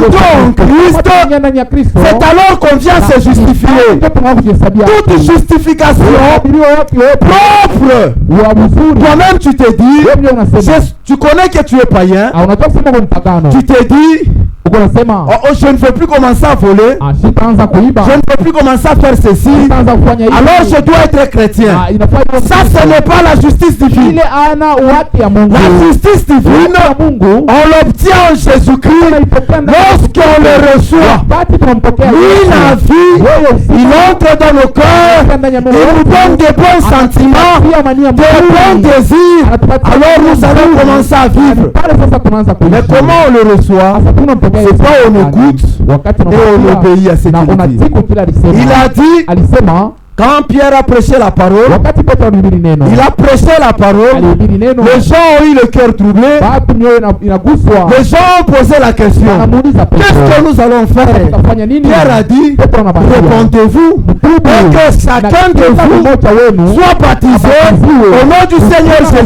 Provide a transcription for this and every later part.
entrons en Christ, c'est alors qu'on vient se justifier. Toute justification propre. Toi-même tu te dis, tu connais que tu es païen. Tu te dis, je ne veux plus commencer à voler. Je ne veux plus commencer à faire ceci. Alors je dois être chrétien. Ça, ce n'est pas la justice divine. La justice divine, on l'obtient en Jésus-Christ lorsqu'on le reçoit. Lui, la vie, il entre dans nos cœurs, il nous donne des bons sentiments, des bons désirs. Alors nous allons commencer à vivre. Mais comment on le reçoit? C'est pas on écoute et on obéit à ce qu'il dit. Il a dit, quand Pierre a prêché la parole, il a prêché la parole, les gens ont eu le cœur troublé, les gens ont posé la question, qu'est-ce que nous allons faire? Pierre a dit, répondez-vous et que chacun de vous soit baptisé au nom du Seigneur Jésus.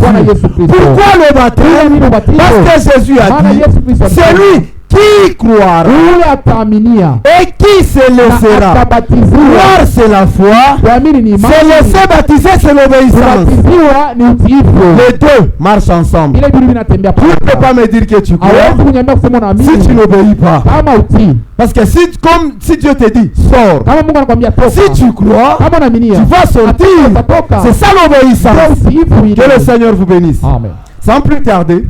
Pourquoi le baptême? Parce que Jésus a dit, c'est lui qui croira et qui se laissera. Croire, c'est la foi. Se laisser baptiser, c'est l'obéissance. Les deux marchent ensemble. Tu ne peux pas me dire que tu crois si tu n'obéis pas. Parce que si Dieu te dit, sors. Si tu crois, tu vas sortir. C'est ça l'obéissance. Que le Seigneur vous bénisse. Sans plus tarder,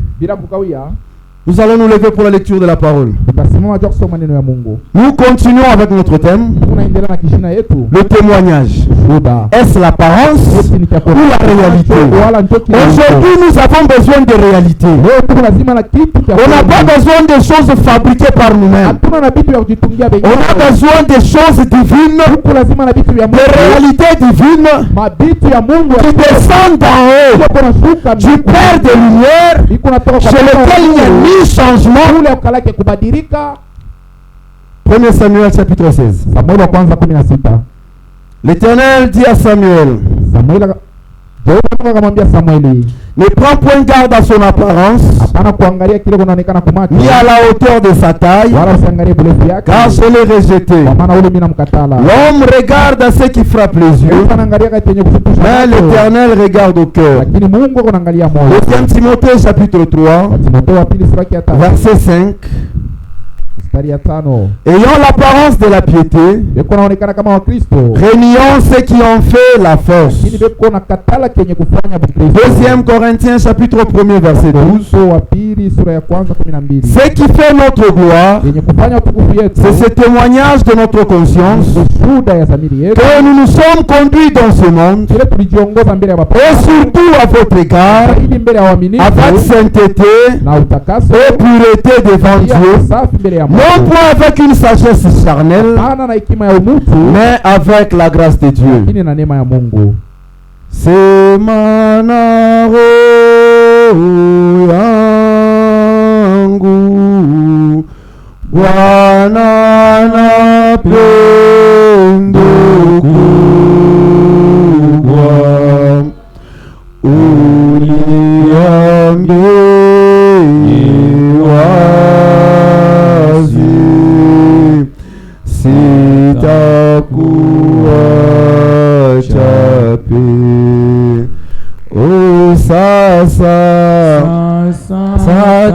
nous allons nous lever pour la lecture de la parole. Nous continuons avec notre thème, le témoignage. Est-ce l'apparence ou la réalité? Aujourd'hui, nous avons besoin de réalité. On n'a pas besoin de choses fabriquées par nous-mêmes. On a besoin de choses divines, de réalités divines qui descendent d'en haut, du Père de lumière, chez lequel il y a ni changement. 1 Samuel chapitre 16. L'Éternel dit à Samuel, ne prends point garde à son apparence, ni à la hauteur de sa taille, car je l'ai rejeté. L'homme regarde à ce qui frappe les yeux, mais l'Éternel regarde au cœur. 2 Timothée chapitre 3, verset 5. Ayant l'apparence de la piété, réunions ceux qui ont fait la force. 2 Corinthiens chapitre 1 verset 12. Ce qui fait notre gloire, c'est ce témoignage de notre conscience que nous nous sommes conduits dans ce monde, et surtout à votre égard, avec sainteté et pureté devant Dieu, non point avec une sagesse charnelle, mais avec la grâce de Dieu. Semana roho yangu Bwana napenda kubwa, uniambie wazi, sitakuacha peke. Oh, sasa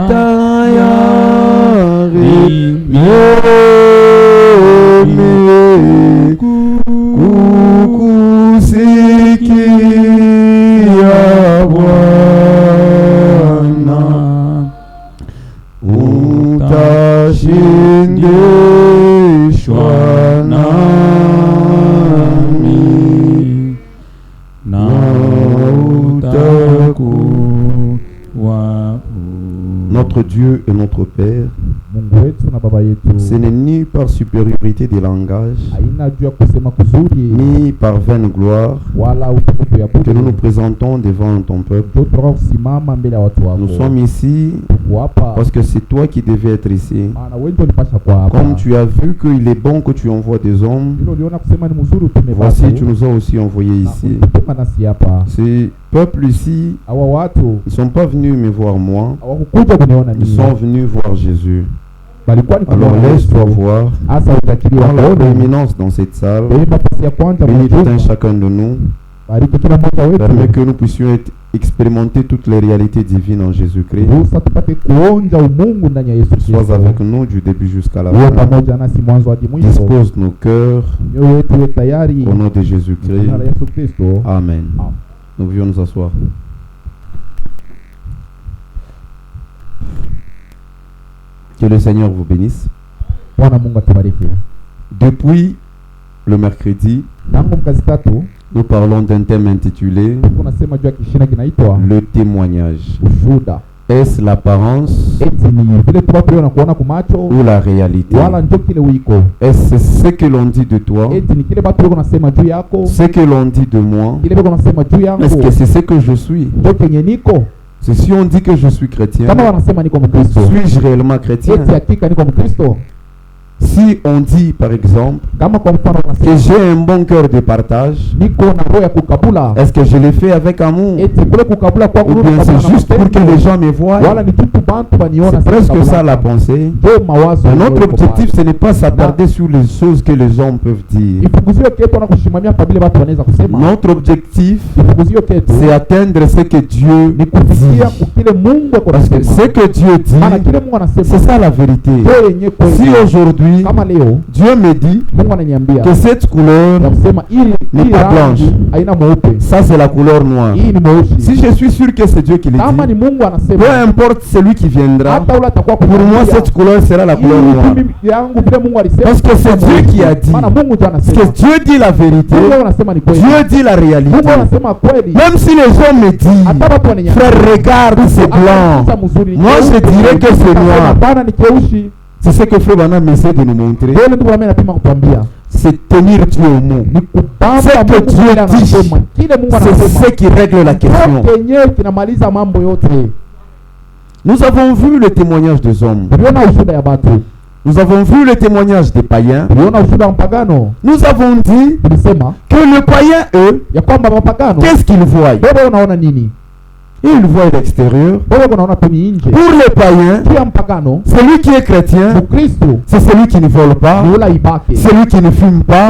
tayari mimi kukusikia Bwana, utashindishwa nami na utakuwa. Notre Dieu et notre Père, ce n'est ni par supériorité des langages, ni par vaine gloire que nous nous présentons devant ton peuple. Nous sommes ici parce que c'est toi qui devais être ici. Comme tu as vu qu'il est bon que tu envoies des hommes, voici tu nous as aussi envoyés ici. Ces peuples ici ne sont pas venus me voir moi, ils sont venus voir Jésus. Alors laisse-toi voir dans la prééminence dans cette salle. Bénis tout un chacun de nous. Permets que nous puissions expérimenter toutes les réalités divines en Jésus-Christ. Sois avec nous du début jusqu'à la fin. Dispose nos cœurs au nom de Jésus-Christ. Amen. Nous voulions nous asseoir. Que le Seigneur vous bénisse. Depuis le mercredi, nous parlons d'un thème intitulé le témoignage. Est-ce l'apparence ou la réalité? Est-ce ce que l'on dit de toi? Ce que l'on dit de moi? Est-ce que c'est ce que je suis? C'est si on dit que je suis chrétien, suis-je réellement chrétien? Si on dit par exemple que j'ai un bon cœur de partage, est-ce que je l'ai fait avec amour? Ou bien c'est juste pour que les gens me voient? C'est presque ça la pensée. Notre objectif, ce n'est pas s'attarder sur les choses que les hommes peuvent dire. Notre objectif, c'est atteindre ce que Dieu dit. Parce que ce que Dieu dit, c'est ça la vérité. Si aujourd'hui Dieu me dit que cette couleur n'est pas blanche, ça c'est la couleur noire. Si je suis sûr que c'est Dieu qui le dit, peu importe celui qui viendra, pour moi cette couleur sera la couleur noire. Parce que c'est Dieu qui a dit. Parce que Dieu dit la vérité, Dieu dit la réalité. Même si les gens me disent, frère, regarde, c'est blanc, moi je dirais que c'est noir. C'est ce que Frère Branham essaie de nous montrer. C'est tenir Dieu au mot. Ce que Dieu dit, c'est ce qui règle la question. Nous avons vu le témoignage des hommes. Nous avons vu le témoignage des païens. Nous avons dit que le païen, eux, qu'est-ce qu'ils voient? Ils voient l'extérieur. Pour les païens, celui qui est chrétien, c'est celui qui ne vole pas, celui qui ne fume pas,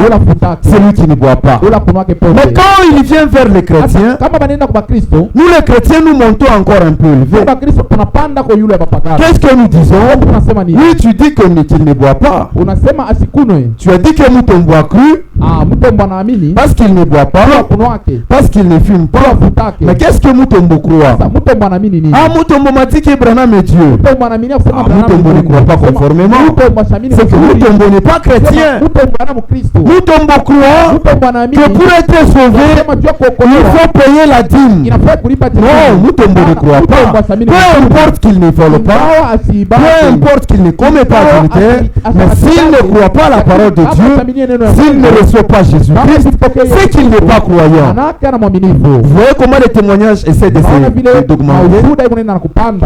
celui qui ne boit pas. Mais quand il vient vers les chrétiens, nous les chrétiens nous montons encore un peu élevés. Qu'est-ce que nous disons? Oui, tu dis qu'il ne boit pas. Tu as dit que Mutombo a cru parce qu'il ne boit pas, parce qu'il ne fume pas. Mais qu'est-ce que Mutombo croit? Mutombo m'a dit que Branham est Dieu. Mutombo ne croit pas conformément. C'est que Mutombo n'est pas chrétien. Mutombo croit que pour être sauvé, il faut payer la dîme. Non, Mutombo ne croit pas. Peu importe qu'il ne vole pas, peu importe qu'il ne commet pas d'adultère, mais s'il ne croit pas la parole de Dieu, s'il ne reçoit pas Jésus-Christ, c'est qu'il n'est pas croyant. Vous voyez comment les témoignages essaient d'essayer d'augmenter.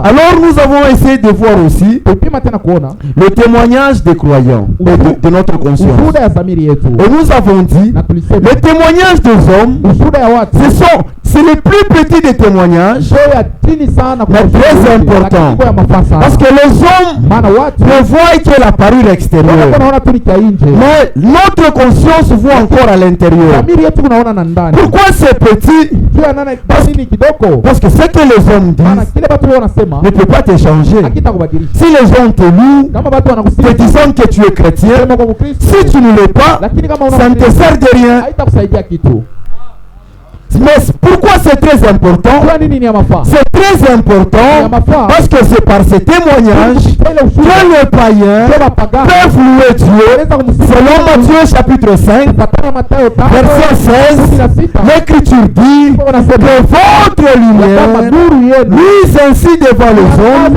Alors nous avons essayé de voir aussi le témoignage des croyants, de notre conscience. Et nous avons dit le témoignage des hommes, c'est le plus petit des témoignages, mais très important. Parce que les hommes ne voient que la parure extérieure, mais notre conscience voit encore à l'intérieur. Pourquoi c'est petit? Parce que ce que les hommes disent ne peut pas te changer. Si les gens te louent, te disant que tu es chrétien, si tu ne l'es pas, ça ne te sert de rien. Mais pourquoi c'est très important? C'est très important parce que c'est par ces témoignages que les païens peuvent louer Dieu. Selon Matthieu chapitre 5, verset 16, l'Écriture dit que votre lumière luise ainsi devant les hommes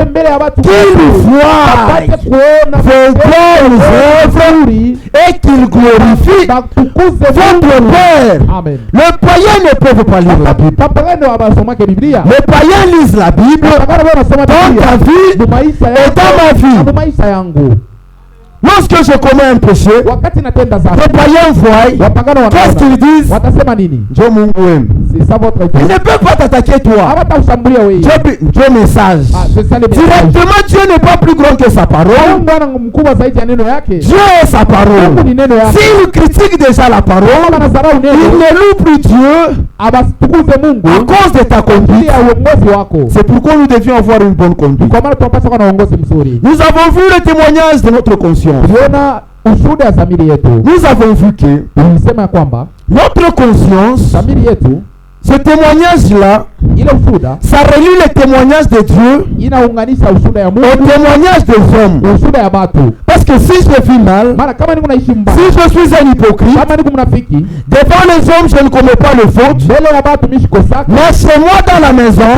qu'ils voient vos bonnes œuvres et qu'ils glorifient votre Père. Amen. Le païen ne peut pas lire la Bible. Les païens lisent la Bible dans ta vie et dans ma vie. Lorsque je commets un péché, les païens voient, qu'est-ce qu'ils disent? Il ne peut pas t'attaquer toi. Dieu message. Directement, Dieu n'est pas plus grand que sa parole. Dieu est sa parole. S'il critique déjà la parole, il ne loue plus Dieu à cause de ta conduite. C'est pourquoi nous devions avoir une bonne conduite. Nous avons vu le témoignage de notre conscience. Nous avons vu que notre conscience, ce témoignage-là, ça relie le témoignage de Dieu au témoignage des hommes. Parce que si je vis mal, si je suis un hypocrite, devant les hommes je ne commets pas le faute, mais chez moi dans la maison,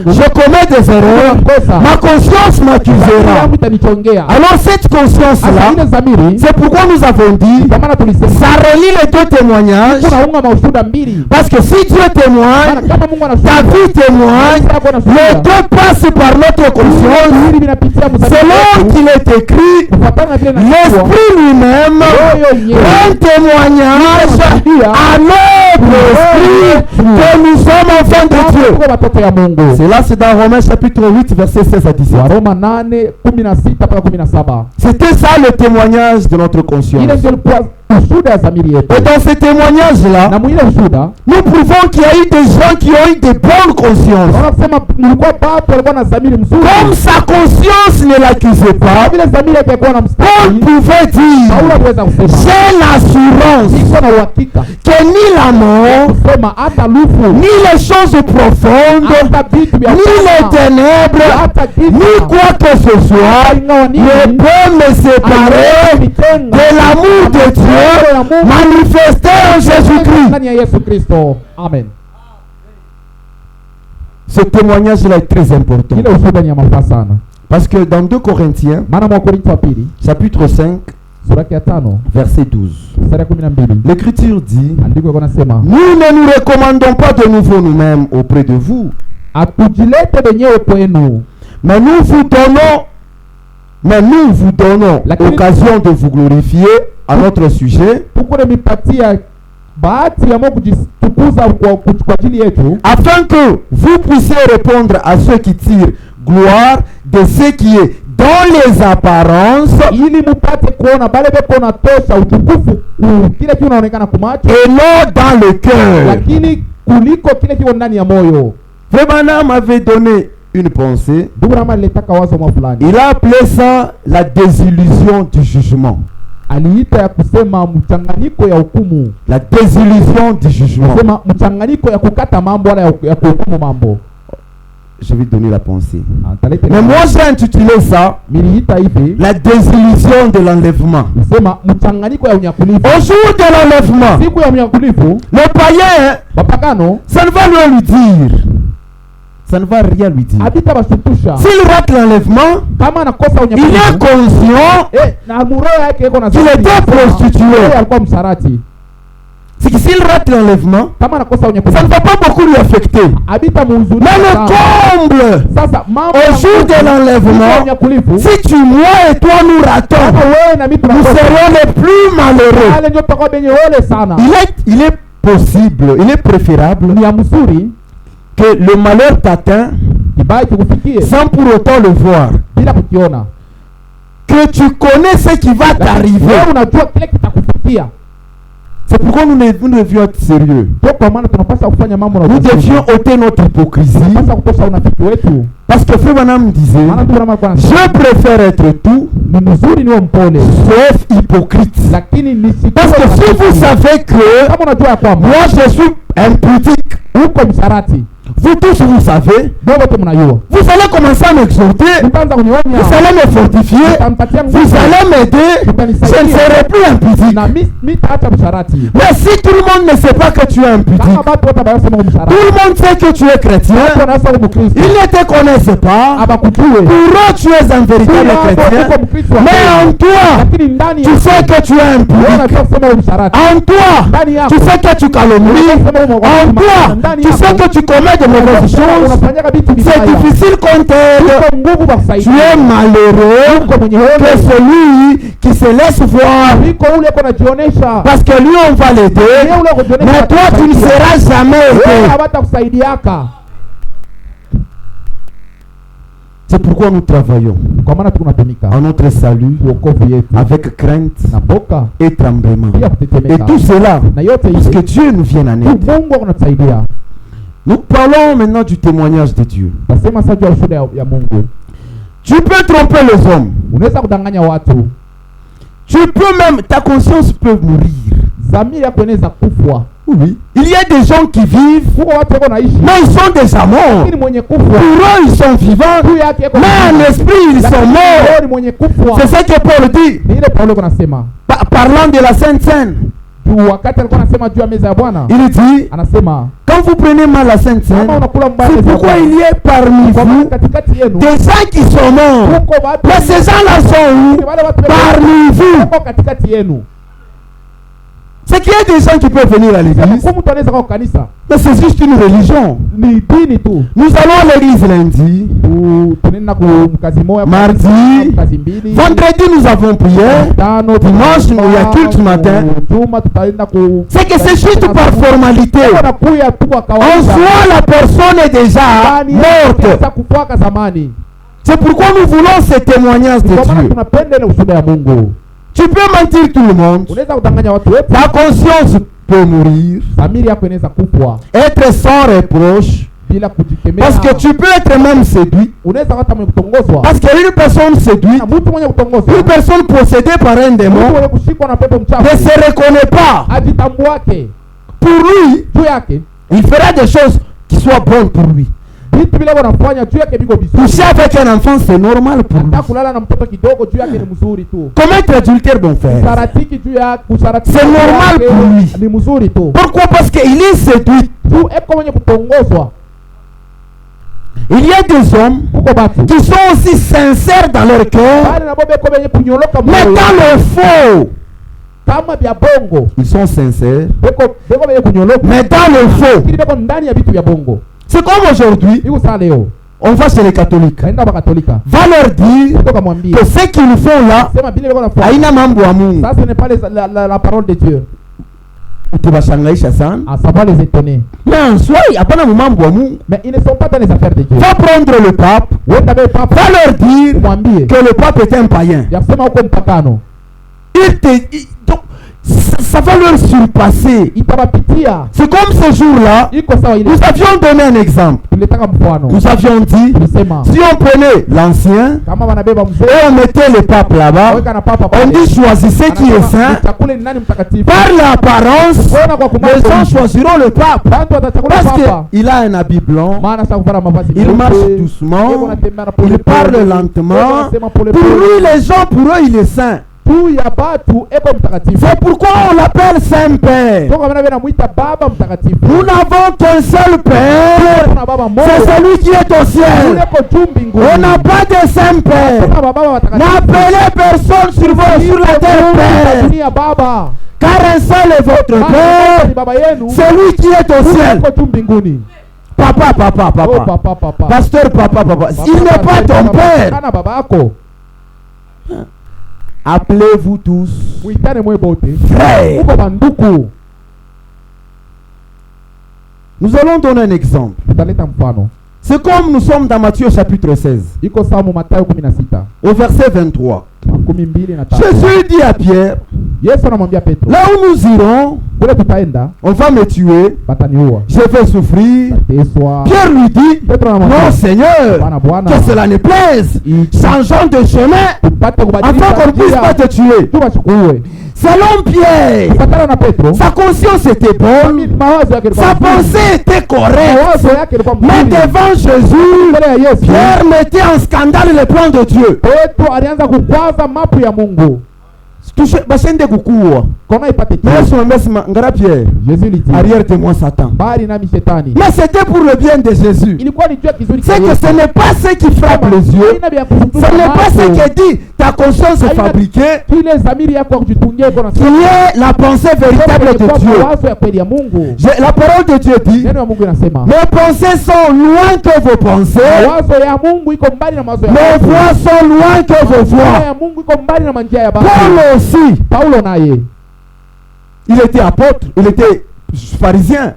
je commets des erreurs, ma conscience m'accusera. Alors cette conscience-là, c'est pourquoi nous avons dit, ça relie les deux témoignages, parce que si Dieu témoigne, ta vie témoigne, les deux passent par notre conscience. Selon qu'il est écrit, l'Esprit lui-même rend témoignage à notre esprit que nous sommes enfants de Dieu. Cela c'est dans Romains chapitre 8 verset 16 à 17. C'était ça le témoignage de notre conscience. Et dans ce témoignage-là, nous prouvons qu'il y a eu des gens qui ont eu de bonnes consciences. Comme sa conscience ne l'accusait pas, Paul pouvait dire, j'ai l'assurance que ni la mort, ni les choses profondes, ni les ténèbres, ni quoi que ce soit ne peut me séparer de l'amour de Dieu manifesté en Jésus-Christ. Amen. Ce témoignage-là est très important. Parce que dans 2 Corinthiens, chapitre 5, verset 12, l'Écriture dit, nous ne nous recommandons pas de nouveau nous-mêmes auprès de vous, mais nous vous donnons l'occasion de vous glorifier à notre sujet, afin que vous puissiez répondre à ceux qui tirent gloire de ce qui est dans les apparences et non dans le cœur. Vraiment m'avait donné une pensée. Il a appelé ça la désillusion du jugement. La désillusion du jugement. Je vais donner la pensée. Mais moi j'ai intitulé ça la désillusion de l'enlèvement. Au jour de l'enlèvement, le païen, ça ne va rien lui dire. Ça ne va rien lui dire. S'il rate l'enlèvement, il est conscient qu'il était prostitué. C'est que s'il rate l'enlèvement, ça ne va pas beaucoup lui affecter. Mais le comble, au jour de l'enlèvement, si tu, moi et toi nous ratons, nous serons les plus malheureux. Il est possible, il est préférable que le malheur t'atteint sans pour autant le voir. Que tu connais ce qui va t'arriver. C'est pourquoi nous devions être sérieux. Nous devions ôter notre hypocrisie. Parce que Frère Branham disait, je préfère être tout sauf hypocrite. Parce que si vous savez que moi je suis impudique, vous tous vous savez, vous allez commencer à m'exhorter, vous allez me fortifier, vous allez m'aider, je ne serai plus impudique. Mais si tout le monde ne sait pas que tu es impudique, tout le monde sait que tu es chrétien, ils ne te connaissent pas, pour eux tu es un véritable chrétien, mais en toi, tu sais que tu es impudique, en toi, tu sais que tu calomnies, en toi, tu sais que tu commets de mauvaises choses, c'est difficile qu'on t'aide. Tu es malheureux que celui qui se laisse voir. Parce que lui, on va l'aider. Mais toi, tu ne seras jamais aidé. C'est pourquoi nous travaillons en notre salut avec crainte et tremblement. Et tout cela, parce que Dieu nous vient en aide. Nous parlons maintenant du témoignage de Dieu. Tu peux tromper les hommes. Tu peux même, ta conscience peut mourir. Oui. Il y a des gens qui vivent, mais ils sont déjà morts. Pour eux, ils sont vivants, mais en esprit, ils sont morts. C'est ça que Paul dit. Parlant de la Sainte Seine. Il dit, quand vous prenez mal la Sainte Seine, c'est pourquoi il y a parmi vous des gens qui sont morts. Mais ces gens-là sont où? Parmi vous. C'est qu'il y a des gens qui peuvent venir à l'église, mais c'est juste une religion. Nous allons à l'église lundi, mardi, vendredi nous avons prié, dimanche il y a culte matin. C'est que c'est juste par formalité. En soi, la personne est déjà morte. C'est pourquoi nous voulons ce témoignage de Dieu. Tu peux mentir tout le monde. Ta conscience peut mourir. Être sans reproche. Parce que tu peux être même séduit. Parce qu'une personne séduite, une personne possédée par un démon, ne se reconnaît pas. Pour lui, il fera des choses qui soient bonnes pour lui. Coucher avec un enfant, c'est normal pour lui. Commettre adultère, bon frère, c'est normal pour lui. Pourquoi? Parce qu'il est séduit. Il y a des hommes qui sont aussi sincères dans leur cœur, mais dans le faux, ils sont sincères, mais dans le faux. C'est comme aujourd'hui, on va chez les catholiques. Va leur dire que ce qu'ils font là, ça ce n'est pas la parole de Dieu. Ça va les étonner. Mais en soi, il n'y a pas de moment. Mais ils ne sont pas dans les affaires de Dieu. Va prendre le pape. Va leur dire que le pape est un païen. Ça va leur surpasser. C'est comme ce jour-là, nous avions donné un exemple. Nous avions dit, si on prenait l'ancien et on mettait le pape là-bas, on dit choisissez qui est saint. Par l'apparence, les gens choisiront le pape. Parce qu'il a un habit blanc, il marche doucement, il parle lentement. Pour lui, les gens, pour eux, il est saint. C'est pourquoi on l'appelle Saint-Père. Nous n'avons qu'un seul Père, c'est celui qui est au ciel. On n'a pas de Saint-Père. N'appelez personne sur la terre Père, car un seul est votre Père, celui qui est au ciel. Papa, pasteur, papa, il n'est pas ton Père. Appelez-vous tous frères. Nous allons donner un exemple. C'est comme nous sommes dans Matthieu chapitre 16. Au verset 23. Jésus dit à Pierre, là où nous irons, on va me tuer, je vais souffrir. Pierre lui dit, non Seigneur, que cela ne plaise, changeons de chemin afin qu'on ne puisse pas te tuer. Selon Pierre, sa conscience était bonne, sa pensée était correcte, mais devant Jésus, Pierre mettait en scandale le plan de Dieu. Jésus lui dit, arrière de moi Satan. Mais c'était pour le bien de Jésus. C'est que ce n'est pas ce qui frappe les yeux. Ce n'est pas ce que dit ta conscience est fabriquée, qui est la pensée véritable de Dieu. La parole de Dieu dit, mes pensées sont loin que vos pensées, mes voix sont loin que vos voix. Paul aussi, il était apôtre, il était pharisien.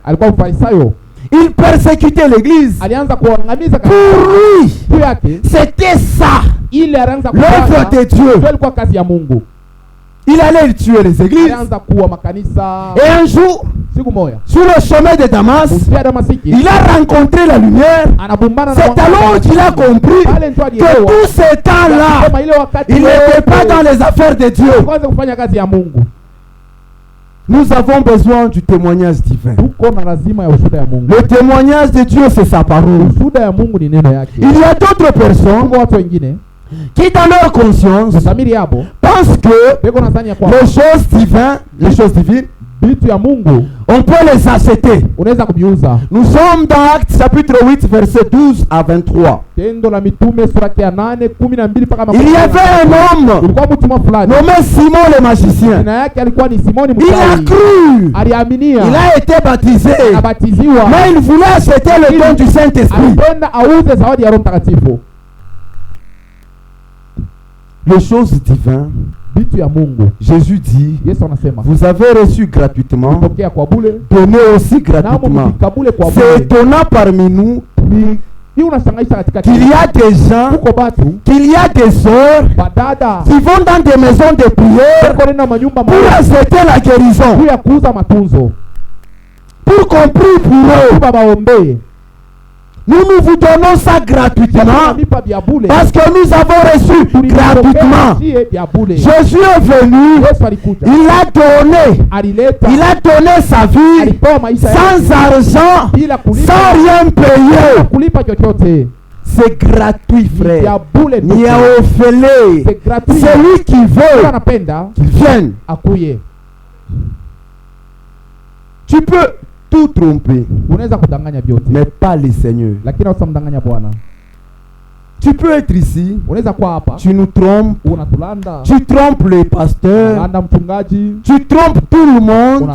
Il persécutait l'église. Pour lui, c'était ça, l'œuvre de Dieu. Il allait tuer les églises. Et un jour, sur le chemin de Damas, il a rencontré la lumière. C'est alors qu'il a compris que tout ce temps-là, il n'était pas dans les affaires de Dieu. Nous avons besoin du témoignage divin. Le témoignage de Dieu, c'est sa parole. Il y a d'autres personnes qui dans leur conscience pensent que les choses divines, on peut les acheter. Nous sommes dans Actes chapitre 8 verset 12 à 23. Il y avait un homme nommé Simon le magicien. Il a cru. Il a été baptisé. Mais il voulait acheter le don du Saint-Esprit. Les choses divines, Jésus dit, vous avez reçu gratuitement, donnez aussi gratuitement. C'est étonnant parmi nous qu'il y a des gens, qu'il y a des sœurs qui vont dans des maisons de prière pour accepter la guérison, pour qu'on prie pour eux. Nous vous donnons ça gratuitement parce que nous avons reçu gratuitement. Jésus est venu, il a donné sa vie sans argent, sans rien payer. C'est gratuit, frère. Il y a offert. C'est lui qui veut qu'il vienne. Tu peux tout tromper, mais pas le Seigneur. Tu peux être ici, tu nous trompes, tu trompes les pasteurs, tu trompes tout le monde,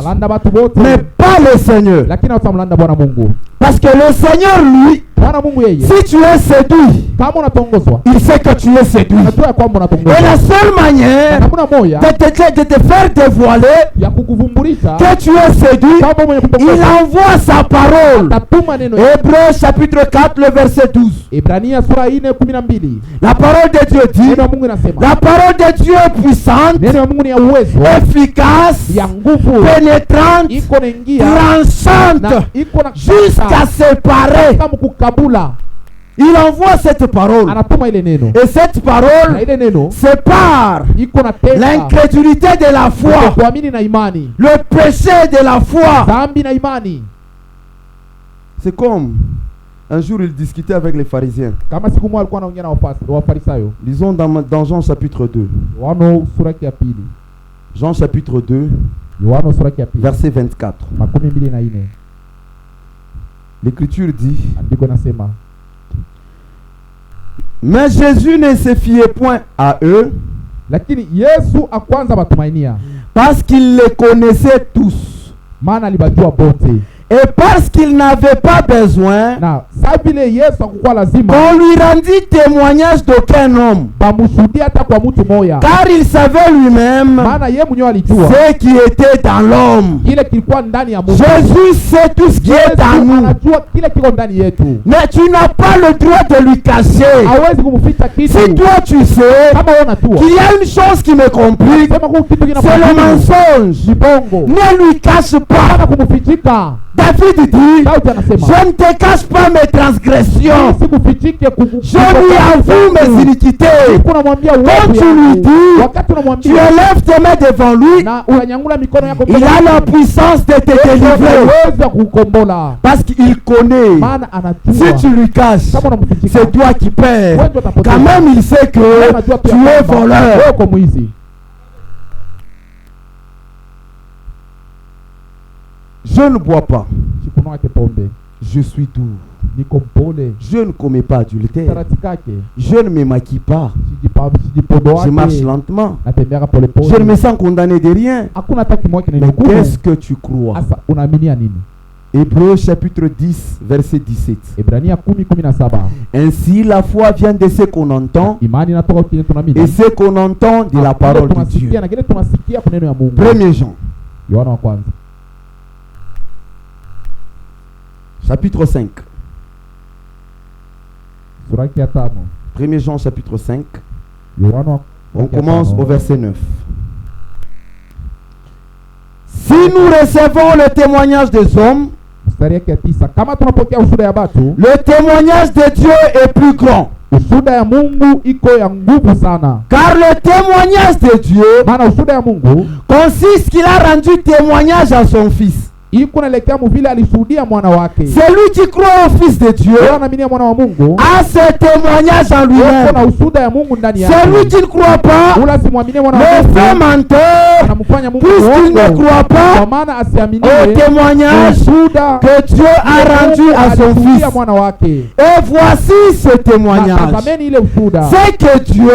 mais pas le Seigneur. Parce que le Seigneur, lui, si tu es séduit, il sait que tu es séduit. Et la seule manière de te faire dévoiler que tu es séduit, il envoie sa parole. Hébreux chapitre 4, le verset 12. La parole de Dieu dit, la parole de Dieu est puissante, efficace, pénétrante, tranchante, jusqu'à séparer. Il envoie cette parole. Et cette parole sépare l'incrédulité de la foi, le péché de la foi. C'est comme un jour il discutait avec les pharisiens. Lisons dans Jean chapitre 2. Jean chapitre 2, verset 24. L'Écriture dit, mais Jésus ne se fiait point à eux, parce qu'il les connaissait tous. Et parce qu'il n'avait pas besoin qu'on lui rendit témoignage d'aucun homme, car il savait lui-même ce qui était dans l'homme. Jésus sait tout ce qui est en nous, mais tu n'as pas le droit de lui cacher. Si toi tu sais qu'il y a une chose qui me complique, c'est le mensonge. Ne lui cache pas. David dit, je ne te cache pas mes transgressions, je lui avoue mes iniquités. Quand tu lui dis, tu élèves tes mains devant lui, il a la puissance de te délivrer, parce qu'il connaît. Si tu lui caches, c'est toi qui perds. Quand même il sait que tu es voleur. Je ne bois pas. Je suis doux. Je ne commets pas adultère. Je ne me maquille pas. Je marche lentement. Je ne me sens condamné de rien. Mais qu'est-ce que tu crois? Hébreux chapitre 10, verset 17. Ainsi la foi vient de ce qu'on entend, et ce qu'on entend de la parole de Dieu. 1 Jean chapitre 5. 1 Jean chapitre 5. On commence au verset 9. Si nous recevons le témoignage des hommes, le témoignage de Dieu est plus grand. Car le témoignage de Dieu consiste qu'il a rendu témoignage à son Fils. Celui qui croit au Fils de Dieu a ce témoignage en lui-même. Celui qui ne croit pas le fait menteur, puisqu'il ne croit pas au témoignage que Dieu a rendu à son Fils. Et voici ce témoignage: c'est que Dieu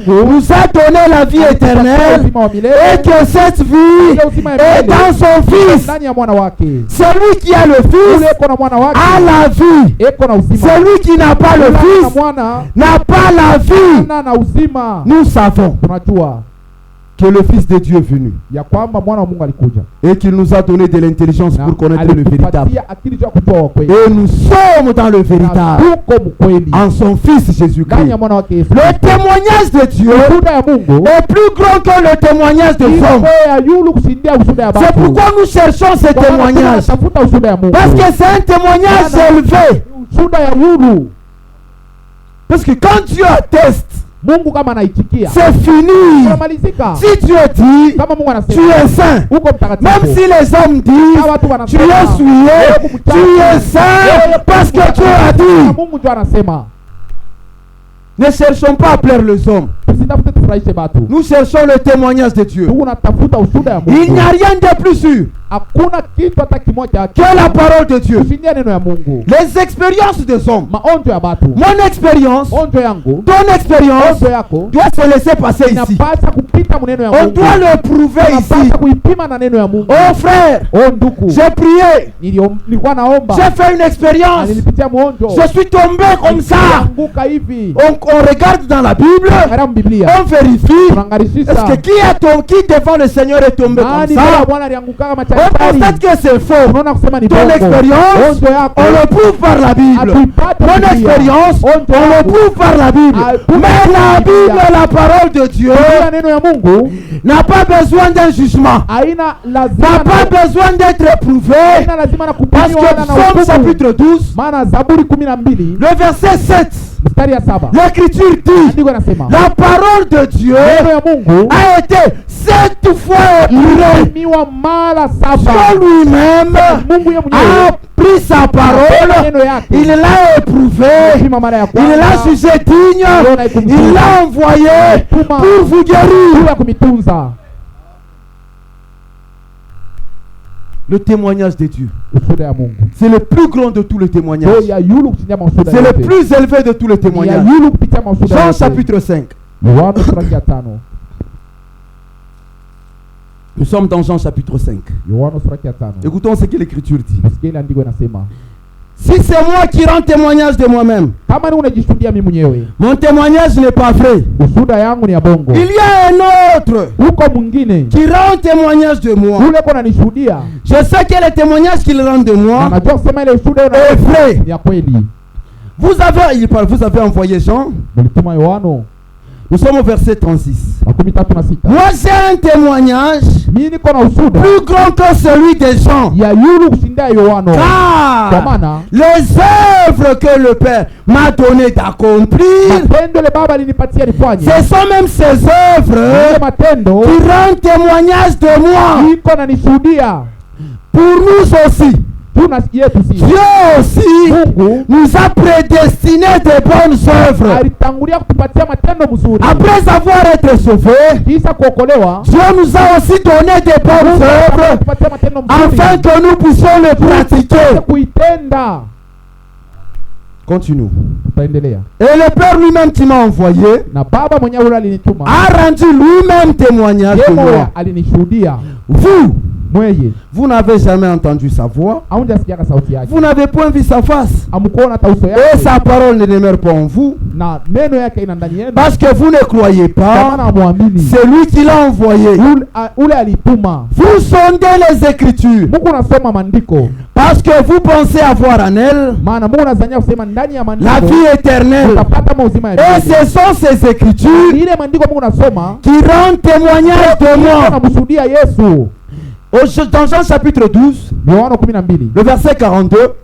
nous a donné la vie éternelle et que cette vie est dans son Fils. Celui qui a le Fils a la vie. Celui qui n'a pas le Fils n'a pas la vie. Nous savons que le Fils de Dieu est venu et qu'il nous a donné de l'intelligence pour connaître le véritable. Et nous sommes dans le véritable en son Fils Jésus-Christ. Le témoignage de Dieu est plus grand que le témoignage des hommes. C'est pourquoi nous cherchons ce témoignage, parce que c'est un témoignage élevé. Parce que quand Dieu atteste, c'est fini. Si Dieu dit tu es saint, même si les hommes disent tu es souillé, tu es saint parce que Dieu a dit. Ne cherchons pas à plaire les hommes. Nous cherchons le témoignage de Dieu. Il n'y a rien de plus sûr que la parole de Dieu. Les expériences des hommes, mon expérience, ton expérience doit se laisser passer ici. On doit le prouver ici. Oh frère, j'ai prié, j'ai fait une expérience, je suis tombé comme ça. On regarde dans la Bible, on vérifie. Est-ce que qui devant le Seigneur est tombé comme ça? On constate que c'est faux. Ton expérience, on le prouve par la Bible. Mon expérience, on le prouve par la Bible. Mais la Bible, la parole de Dieu, n'a pas besoin d'un jugement, n'a pas besoin d'être prouvé. Parce que Psaume chapitre 12, le verset 7, l'Écriture dit: la parole de Dieu a été 7 fois épurée. Dieu lui-même a pris sa parole, il l'a éprouvée, il l'a jugé digne, il l'a envoyé pour vous guérir. Le témoignage de Dieu, c'est le plus grand de tous les témoignages. C'est le plus élevé de tous les témoignages. Jean chapitre 5. Nous sommes dans Jean chapitre 5. Écoutons ce que l'Écriture dit. Si c'est moi qui rends témoignage de moi-même, mon témoignage n'est pas vrai. Il y a un autre qui rend témoignage de moi. Je sais que le témoignage qu'il rend de moi est vrai. Vous avez envoyé Jean. Nous sommes au verset 36. Moi j'ai un témoignage plus grand que celui des gens. Car les œuvres que le Père m'a donné d'accomplir, ce sont même ces œuvres qui rendent témoignage de moi. Pour nous aussi, Dieu aussi nous a prédestiné des bonnes œuvres. Après avoir été sauvés, Dieu nous a aussi donné des bonnes œuvres afin que nous puissions les pratiquer. Continue. Et le Père lui-même qui m'a envoyé a rendu lui-même témoignage de moi. Vous n'avez jamais entendu sa voix. Vous n'avez point vu sa face. Et sa parole ne demeure pas en vous. Parce que vous ne croyez pas. C'est lui qui l'a envoyé. Vous sondez les Écritures. Parce que vous pensez avoir en elle la vie éternelle. Et ce sont ces Écritures qui rendent témoignage de moi. Dans Jean chapitre 12, le verset 42,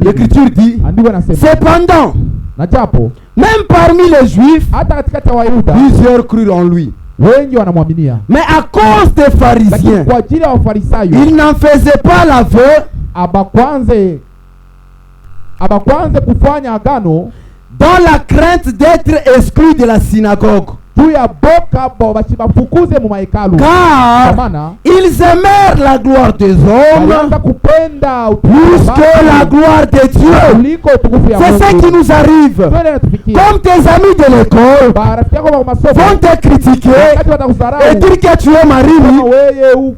l'Écriture dit: cependant, même parmi les Juifs, plusieurs crurent en lui. Mais à cause des pharisiens, ils n'en faisaient pas l'aveu dans la crainte d'être exclus de la synagogue. Car ils aimèrent la gloire des hommes plus que la gloire de Dieu. C'est ce qui nous arrive. Comme tes amis de l'école vont te critiquer et dire que tu es marié,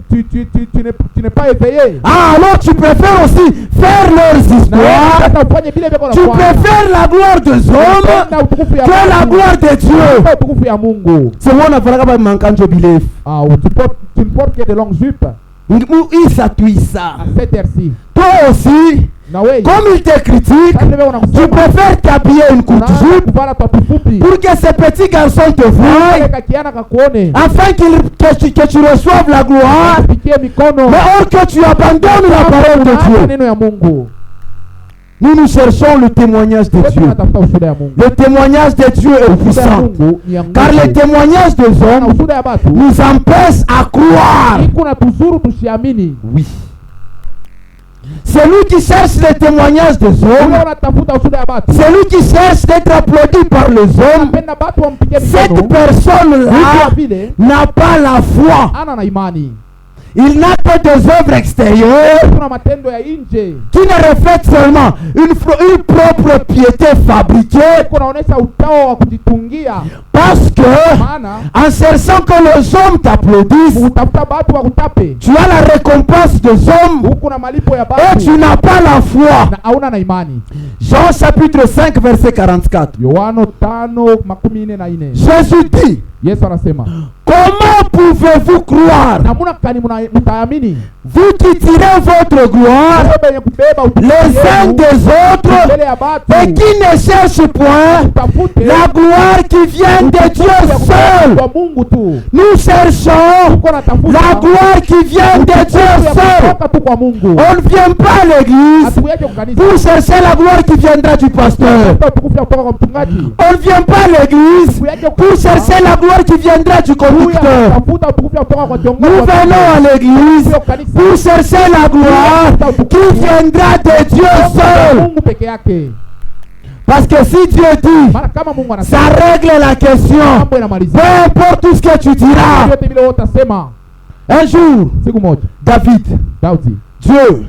tu n'es pas éveillé. Ah, alors tu préfères aussi faire leurs histoires. Tu préfères la gloire des hommes que la gloire de Dieu. C'est moi on a manquant de belief. Ah, tu ne portes que de longues jupes. À cette heure-ci. Toi aussi, comme il te critique, tu préfères t'habiller une courte jupe pour que ces petits garçons te voient, afin que tu reçoives la gloire, mais or que tu abandonnes la parole de Dieu. Nous cherchons le témoignage de Dieu. Le témoignage de Dieu est puissant. Car le témoignage des hommes nous empêche à croire. Oui. Celui qui cherche le témoignage des hommes, celui qui cherche d'être applaudi par les hommes, cette personne-là n'a pas la foi. Il n'a que des œuvres extérieures qui ne reflètent seulement une propre piété fabriquée. Parce que en cherchant que les hommes t'applaudissent, tu as la récompense des hommes et tu n'as pas la foi. Jean chapitre 5 verset 44. Jésus dit: comment pouvez-vous croire, vous qui tirez votre gloire les uns des autres et qui ne cherchent point la gloire qui vient de Dieu seul? Nous cherchons la gloire qui vient de Dieu seul. On ne vient pas à l'église pour chercher la gloire qui viendra du pasteur. On ne vient pas à l'église pour chercher la gloire qui viendra du conducteur. Nous venons à l'église pour chercher la gloire qui viendra de Dieu seul. Parce que si Dieu dit, ça règle la question. Peu importe tout ce que tu diras. Un jour, David, Dieu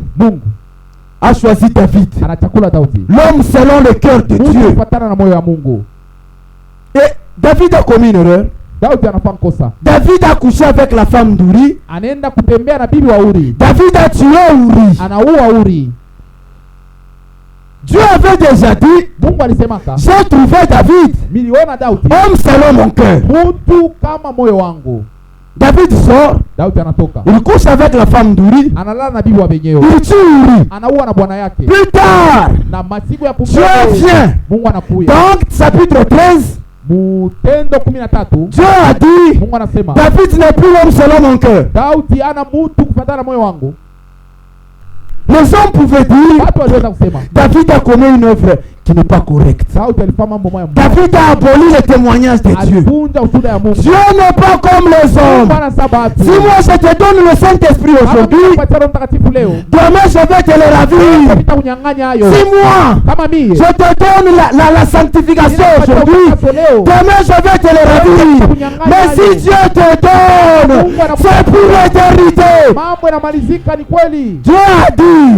a choisi David, l'homme selon le cœur de Dieu. Et David a commis une erreur. David a couché avec la femme d'Uri. David a tué Uri. Dieu avait déjà dit, j'ai trouvé David, homme selon mon cœur. David sort, il couche avec la femme d'Uri, il tue Uri. Plus tard, Dieu vient. Donc, chapitre 13, Dieu a dit, David n'est plus l'homme selon mon cœur. Les hommes pouvaient dire, David a commis une œuvre. qui n'est pas correcte. David a aboli le témoignage de Dieu. Dieu n'est pas comme les hommes. Si moi je te donne le Saint-Esprit aujourd'hui, demain je vais te le ravir. Si moi je te donne la sanctification aujourd'hui, demain je vais te le ravir. Mais si Dieu te donne, c'est pour l'éternité. Dieu a dit,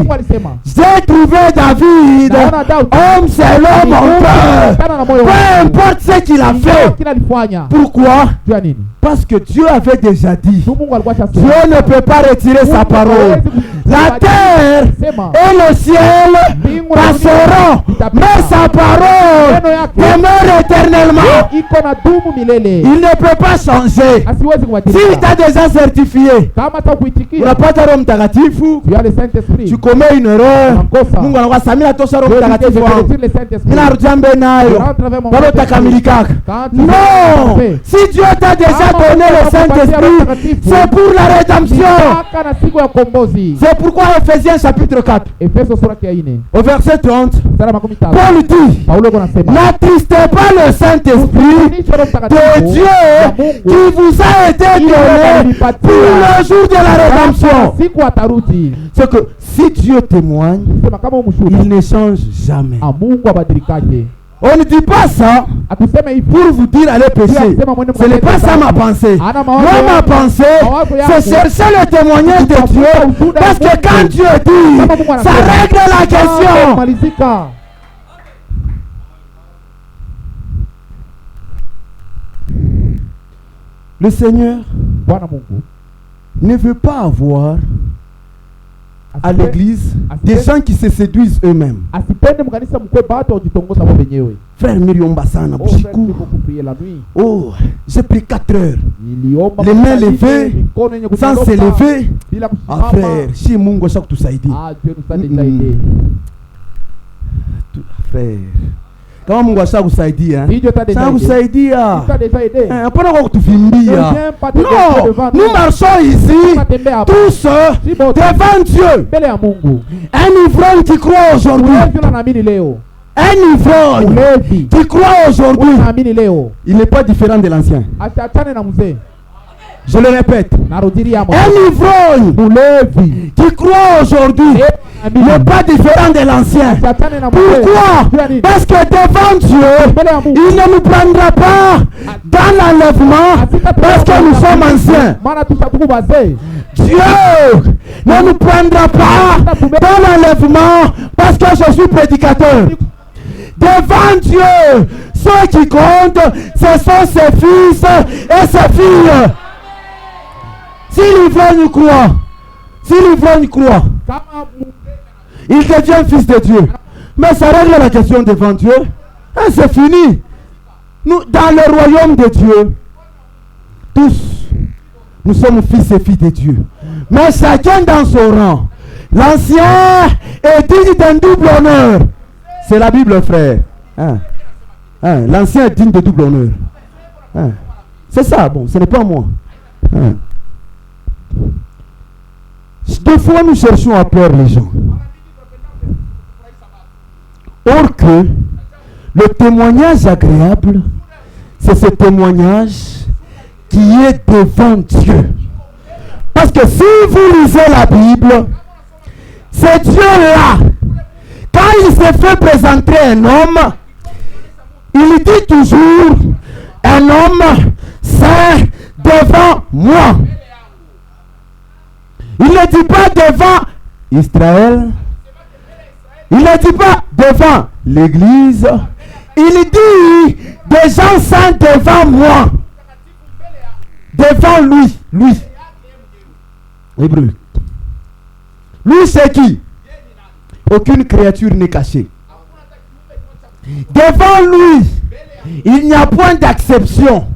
j'ai trouvé David, homme selon mon cœur. Peu importe ce qu'il a fait. Pourquoi? Parce que Dieu avait déjà dit, Dieu ne peut pas retirer sa parole. La terre et le ciel passeront, mais sa parole demeure éternellement. Il ne peut pas changer. S'il t'a déjà certifié, tu commets une erreur, non, si Dieu t'a déjà donné le Saint-Esprit, c'est pour la rédemption. C'est pourquoi Ephésiens chapitre 4 au verset 30, Paul dit, n'attristez pas le Saint-Esprit de Dieu qui vous a été donné pour le jour de la rédemption. C'est que si Dieu témoigne, il ne change jamais. On ne dit pas ça pour vous dire allez pécher. Ce n'est pas ça ma pensée. Moi ma pensée, c'est chercher le témoignage de Dieu. Parce que quand Dieu dit, ça règle la question. Le Seigneur ne veut pas avoir à l'église des gens qui se séduisent eux-mêmes. Frère Miriomba Sana Bouchikou. Oh, j'ai pris 4 heures. Les mains levées, sans se lever. Ah frère, si Mungo Chak tout ça aidé. Frère. Comment Mungo Chak vous a aidé, hein? Ça vous a aidé, hein? Non, nous marchons ici, tous devant Dieu. Un ivrogne qui croit aujourd'hui. Un ivrogne qui croit aujourd'hui, il n'est pas différent de l'ancien. Je le répète, un ivrogne qui croit aujourd'hui n'est pas différent de l'ancien. Pourquoi? Parce que devant Dieu, il ne nous prendra pas dans l'enlèvement parce que nous sommes anciens. Dieu ne nous prendra pas dans l'enlèvement parce que je suis prédicateur. Devant Dieu, ceux qui comptent, ce sont ses fils et ses filles. Si l'ivrogne croit, il devient fils de Dieu. Mais ça règle la question devant Dieu. Et c'est fini. Nous, dans le royaume de Dieu, tous, nous sommes fils et filles de Dieu. Mais chacun dans son rang. L'ancien est digne d'un double honneur. C'est la Bible, frère. L'ancien est digne de double honneur. C'est ça, bon, ce n'est pas moi. Deux fois nous cherchons à plaire les gens. Or que le témoignage agréable, c'est ce témoignage qui est devant Dieu. Parce que si vous lisez la Bible, c'est Dieu là. Quand il se fait présenter un homme, il dit toujours, un homme, c'est devant moi. Il ne dit pas devant Israël. Il ne dit pas devant l'église. Il dit des gens sont devant moi. Devant lui. Hébreu. Lui c'est qui? Aucune créature n'est cachée. Devant lui, il n'y a point d'acception.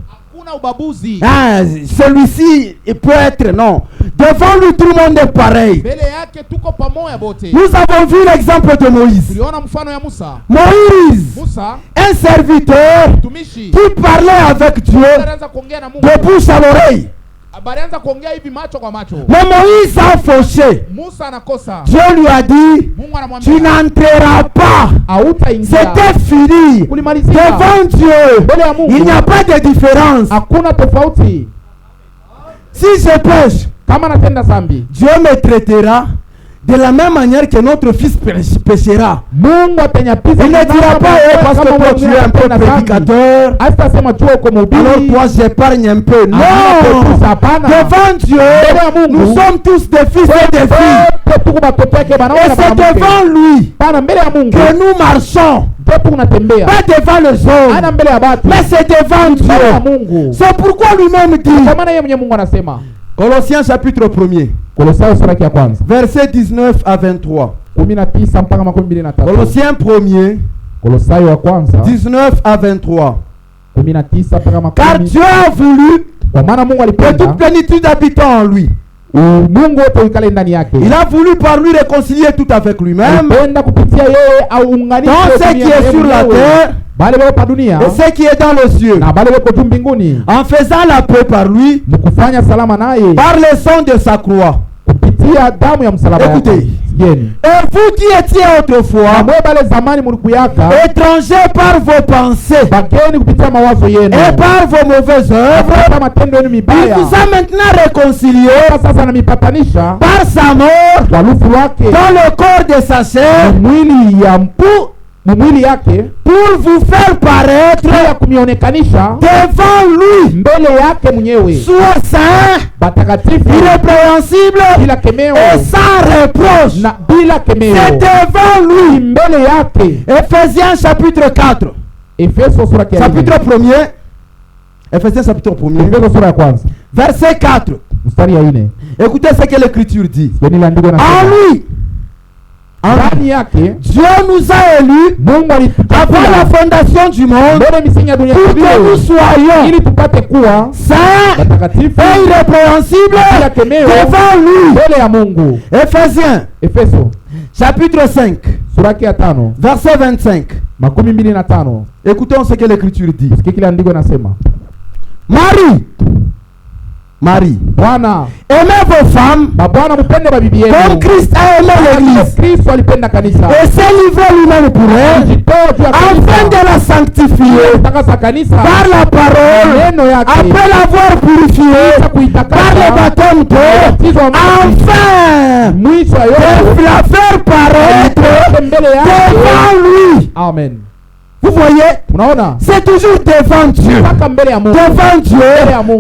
Celui-ci il peut être non. Devant lui tout le monde est pareil. Nous avons vu l'exemple de Moïse. Moïse, un serviteur qui parlait avec Dieu de bouche à l'oreille. Balianza kuongea hivi macho kwa macho. Mais Moïse a fauché. Musa anakosa. Dieu lui a dit, tu n'entreras pas. C'était fini. Devant Dieu, il n'y a pas de différence. Hakuna tofauti. Si je pêche, kama natenda zambi, Dieu me traitera de la même manière que notre fils péchera. Mungu atanyapisa. Il ne dira pas parce que toi tu es un peu prédicateur, alors toi j'épargne un peu. Non, devant Dieu, nous sommes tous des fils et des filles. Et c'est devant lui que nous marchons. Pas devant les hommes, mais c'est devant Dieu. C'est pourquoi lui-même dit, Colossiens chapitre 1er, verset 19 à 23. Colossiens 1er, 19 à 23. Car Dieu a voulu que toute plénitude habite en lui. Il a voulu par lui réconcilier tout avec lui-même, dans ce qui est sur la terre et ce qui est dans les cieux, en faisant la paix par lui, par le sang de sa croix. Écoutez, et vous qui étiez autrefois étrangers par vos pensées et par vos mauvaises œuvres, il vous a maintenant réconciliés par sa mort dans le corps de sa chair, pour vous faire paraître devant lui soit saint, irrépréhensible et sans reproche. C'est devant lui. Ephésiens chapitre 4. Chapitre 1er. Ephésiens chapitre 1er. Verset 4. Écoutez ce que l'Écriture dit. En lui, Dieu nous a élus avant la fondation du monde pour que nous soyons saints et irrépréhensibles devant lui. Ephésiens chapitre 5 verset 25. Écoutons ce que l'Écriture dit. Marie, aimez vos femmes comme Christ a aimé l'Église et s'est livré lui-même pour elle, afin de la sanctifier par la parole, après l'avoir purifiée par le baptême d'eau, afin de la faire paraître devant lui. Amen. Vous voyez, c'est toujours devant Dieu. Devant Dieu.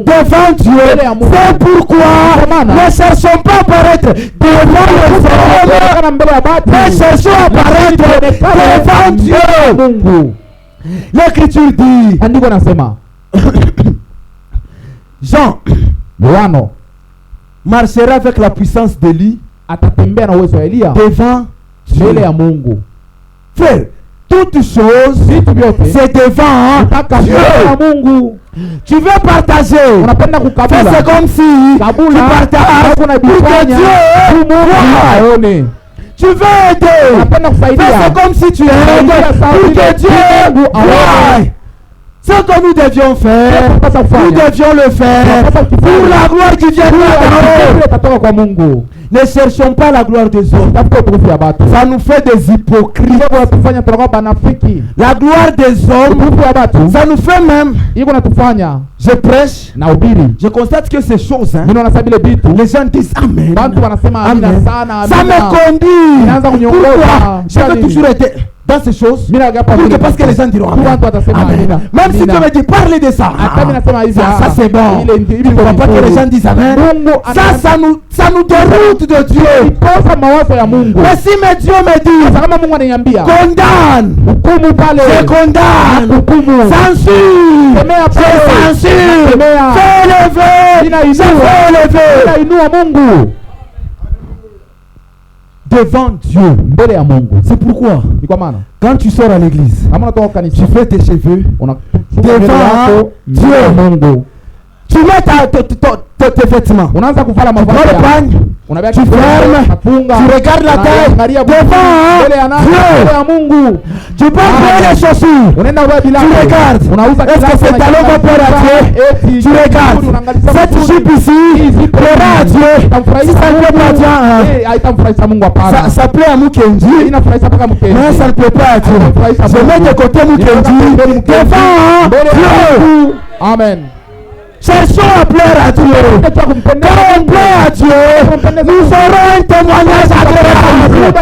Devant Dieu. C'est pourquoi ne cherchons pas à paraître devant les hommes, mais cherchons à paraître devant Dieu. L'Écriture dit, Jean marchera avec la puissance d'Élie devant Dieu. Frère, toute chose, c'est devant Dieu. Tu veux partager, c'est comme si tu partages pour que Dieu voit. Tu veux aider, c'est comme si tu aides pour que Dieu voit. Ce que nous devions faire, nous devions le faire pour la gloire qui vient de là-haut. Ne cherchons pas la gloire des hommes. Ça nous fait des hypocrites. La gloire des hommes, ça nous fait même. Je prêche, je constate que ces choses, les gens disent Amen. Amen. Ça me conduit. Pourquoi? J'ai toujours été dans ces choses, parce que les gens diront Amen. Amen. Même si tu me dis parler de ça, ça c'est bon. Il ne faut pas que les gens disent Amen. Ça nous déroute de Dieu. Mais si Dieu me dit condamne, je condamne, censure, je censure, fais lever, je fais lever devant Dieu. C'est pourquoi quand tu sors à l'église, tu fais tes cheveux devant Dieu. Tu mets tes vêtements, tu prends le pagne, tu fermes, tu regardes la taille devant Dieu. Tu peux faire les chaussures, tu regardes, est-ce que cet talon va plaire à Dieu? Tu regardes, cette jupe ici plaira à Dieu. Si ça ne plaît pas à Dieu, ça plaît à Mukendi, mais ça ne plaît pas à Dieu. Je mets de côté Mukendi devant Dieu. Amen. Cherchons à plaire à Dieu. Quand on plaît à Dieu, nous aurons un témoignage agréable.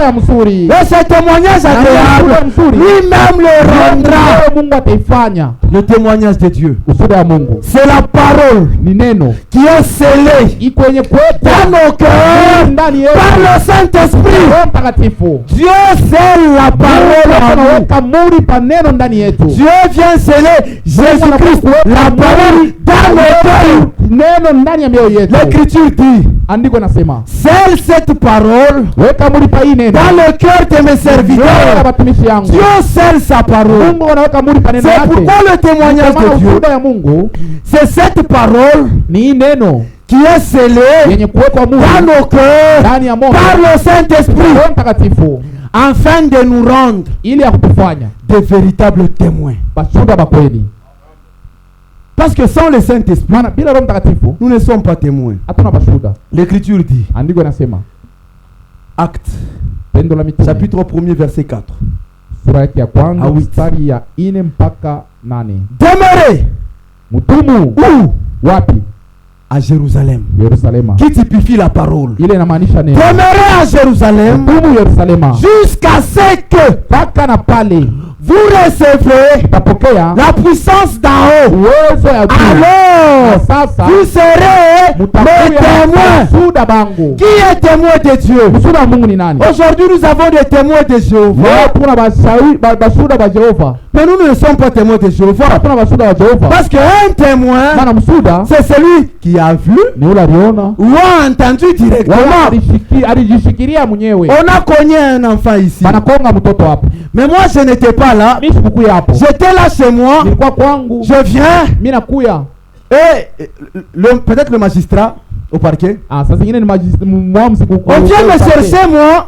Et ce témoignage agréable, lui-même le rendra. Le témoignage de Dieu, c'est la parole qui est scellée dans nos cœurs par le Saint-Esprit. Dieu scelle la parole en nous. Dieu vient sceller Jésus-Christ, la parole dans nos cœurs. L'Écriture dit, scelle cette parole dans le cœur de mes serviteurs. Dieu scelle sa parole. C'est pourquoi le témoignage de Dieu, c'est cette parole qui est scellée dans nos cœurs par le Saint-Esprit, afin de nous rendre de véritables témoins. Parce que sans le Saint-Esprit, nous ne sommes pas témoins. L'Écriture dit, Actes, chapitre 1er, verset 4. Demeurez où? À Jérusalem. Qui typifie la parole. Demeurez à Jérusalem jusqu'à ce que vous recevez la puissance d'en haut. Alors, vous serez mes témoins. Qui est témoin de Dieu? Aujourd'hui, nous avons des témoins de Jéhovah. Mais nous ne sommes pas témoins de Jéhovah. Parce qu'un témoin, c'est celui qui a vu ou a entendu directement. On a connu un enfant ici. Mais moi, je n'étais pas là. J'étais là chez moi. Je viens. Et peut-être le magistrat au parquet. On vient me chercher moi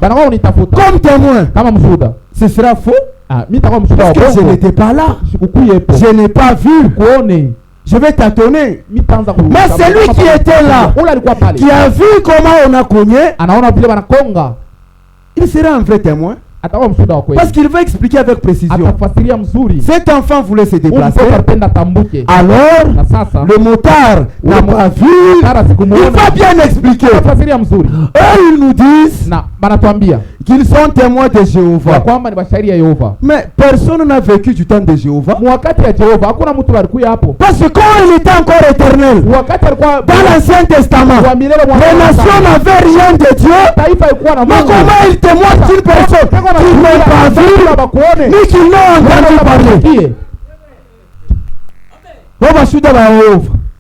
comme témoin. Ce sera faux. Parce que je n'étais pas là. Je n'ai pas vu. Je vais t'étonner. Mais celui qui était là, qui a vu comment on a cogné, il sera un vrai témoin. Parce qu'il va expliquer avec précision. Cet enfant voulait se déplacer. Alors, le motard n'a pas vu. Il va bien expliquer. Eux, ils nous disent qu'ils sont témoins de Jéhovah. Mais personne n'a vécu du temps de Jéhovah. Parce que quand il était encore éternel, dans l'Ancien Testament, les nations n'avaient rien de Dieu. Mais comment il témoigne d'une personne qui n'a pas vu, ni qui n'a entendu parler?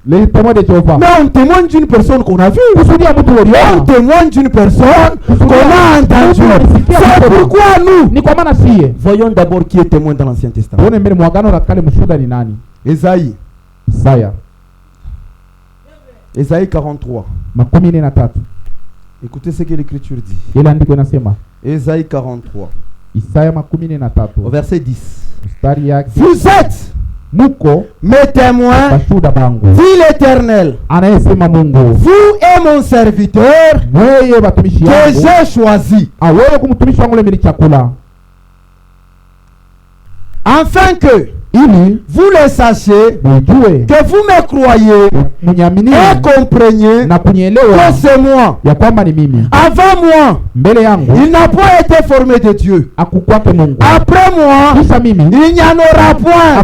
Les témoins de Jéhovah. Mais on témoigne d'une personne qu'on a vue. On témoigne d'une personne qu'on a entendue. C'est pourquoi nous voyons d'abord qui est témoin dans l'Ancien Testament. Ésaïe. Ésaïe 43. Écoutez ce que l'Écriture dit. Ésaïe 43. Au verset 10. Vous êtes mes témoins, dit l'Éternel. Vous et mon serviteur que j'ai choisi, afin que vous le sachiez, que vous me croyez et compreniez que c'est moi. Avant moi, il n'a pas été formé de Dieu. Après moi, il n'y en aura point.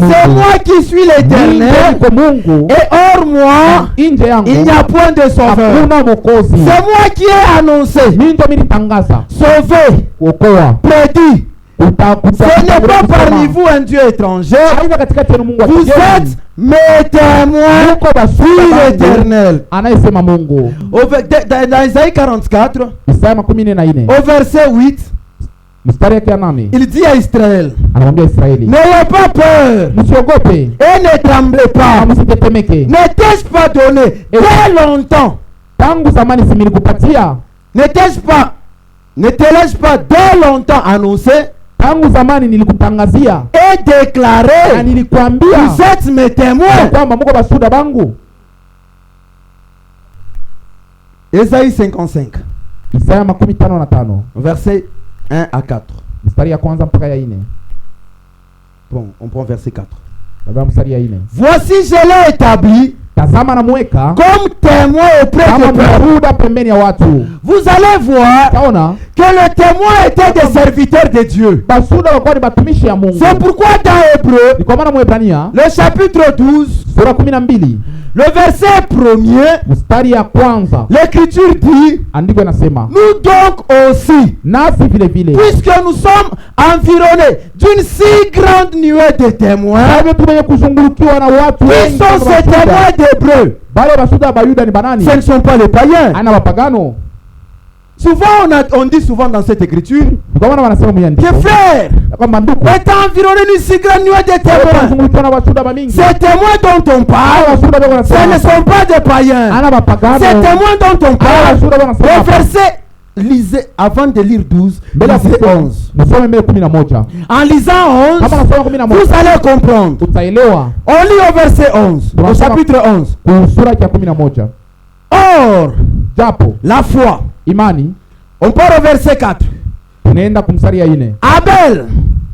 C'est moi qui suis l'Éternel, et hors moi, il n'y a point de sauveur. C'est moi qui ai annoncé, sauvé, prédit. Ce n'est pas parmi vous un Dieu étranger. Vous êtes mes témoins, dit l'Éternel. Dans Isaïe 44, au verset 8, il dit à Israël, n'ayez pas peur et ne tremblez pas. N'était-ce pas donné très longtemps tangu zamani si nilikupatia? Ne t'ai-je pas dès longtemps annoncé? Tangu zamani nilikutangazia et déclaré, na nilikwambia vous êtes mes témoins. kwamba mko bashuhuda bangu. Ésaïe 55, Isaya 55 verset 1 à 4. mstari ya kwanza mpaka ya 4. Bon, on prend verset 4. Baba mstari ya 4. Voici, je l'ai établi Tazama namweka comme témoin auprès kama de peuple. mshuhuda pembeni ya watu. Vous allez voir Taona que le témoin était des serviteurs de Dieu. bashuhuda walikuwa ni batumishi ya Mungu. C'est pourquoi dans Hébreu, Ni kwa maana Mwebrania le chapitre 12, sura 12 le verset 1er, mstari ya kwanza l'écriture dit, andiko inasema, nous donc aussi, nasi vile vile puisque nous sommes environnés d'une si grande nuée de témoins, hivyo tumenye kuzungurukiwa na watu qui wengi sont kama ces témoins bashuhuda. d'Hébreux? Bale bashuhuda ba Yuda ni banani? Ce ne sont pas les païens. Ana wapagano. Souvent, on dit souvent dans cette écriture, Ni kwa maana wanasema que muyandiko frère, kwamba ndugu est environné d'une si grande nuée de témoins. wanazungurukiwa na bashuhuda bamingi. Ces témoins dont on Hao parle, bashuhuda bako ce ne wanasema sont pas des païens. ana wapagano. Ces témoins dont on Hao parle, bashuhuda bako au wanasema verset, lisez, avant de lire 12, mbele ya lisez kusoma 11. musome mbele 11. En lisant 11, Kama nasoma 11 vous allez comprendre. utaelewa On lit au verset 11, au chapitre 11. kusura ya 11. Or, Japo la foi. imani, On part au verset 4. tunaenda kumsari ya 4.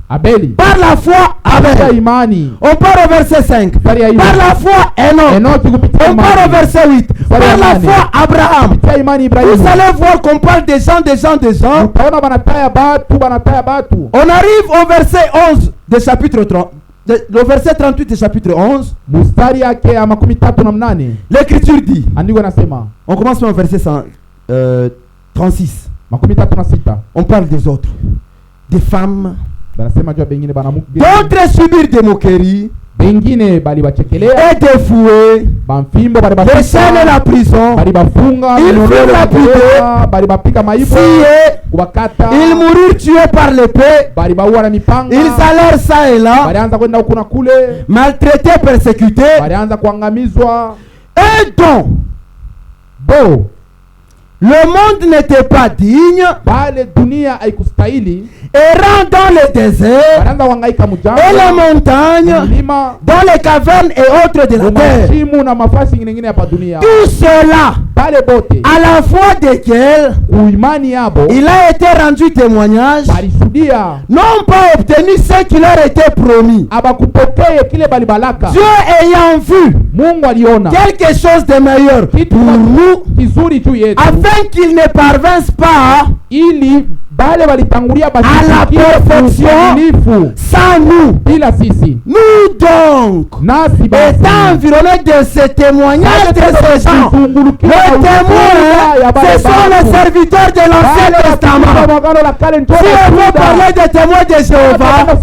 Abeli Par la foi, ya Abel. imani. On part au verset 5. Mstari ya 4. Par la foi, Enoch. Enoki kupitia On part au imani. verset 8. Par la foi, Abraham. Kupitia imani Vous Ibrahimu. allez voir qu'on parle des gens. Utaona banataya batu. On arrive au verset 11 de chapitre 30. Le verset 38 de chapitre 11. Mustari yake ya 38. L'écriture dit. Andiko nasema On commence par le verset 36. 36. On parle des autres. Des femmes. Banasema jua bengine D'autres subir des moqueries. bengine bali bachekelea Et des fouets. bamfimbo bali Des chaînes et la prison. bali bafunga Ils furent lapidés. bali bapika maibo Sciés. kubakata Ils moururent tués par l'épée. bali baua na mipanga. Ils allèrent ça et là. Balianza kwenda huku na kule, Maltraités, persécutés. balianza kuangamizwa. Et donc, Bo le monde n'était pas digne. bale dunia haikustahili, Errant dans le désert balianza kuhangaika et les mujangwa, montagnes, milima, dans les cavernes et autres de la terre. mashimo na mafasi nyingine hapa dunia. Tout cela, Bale bote à la foi desquels kuimani yabo il a été rendu témoignage, balishuhudia, n'ont pas obtenu ce qui leur était promis. abakupokee kile balibalaka. Dieu ayant vu Mungu aliona quelque chose de meilleur kitu pour nous, kizuri juu yetu, afin qu'ils ne parvinssent pas ili bale walitangulia à la perfection sans nous. bila sisi. Nous donc, Nasi basi étant environnés de ce témoignage de ces gens, les témoins, ce sont les serviteurs de l'Ancien Testament. Si on veut parler des témoins de Jéhovah, on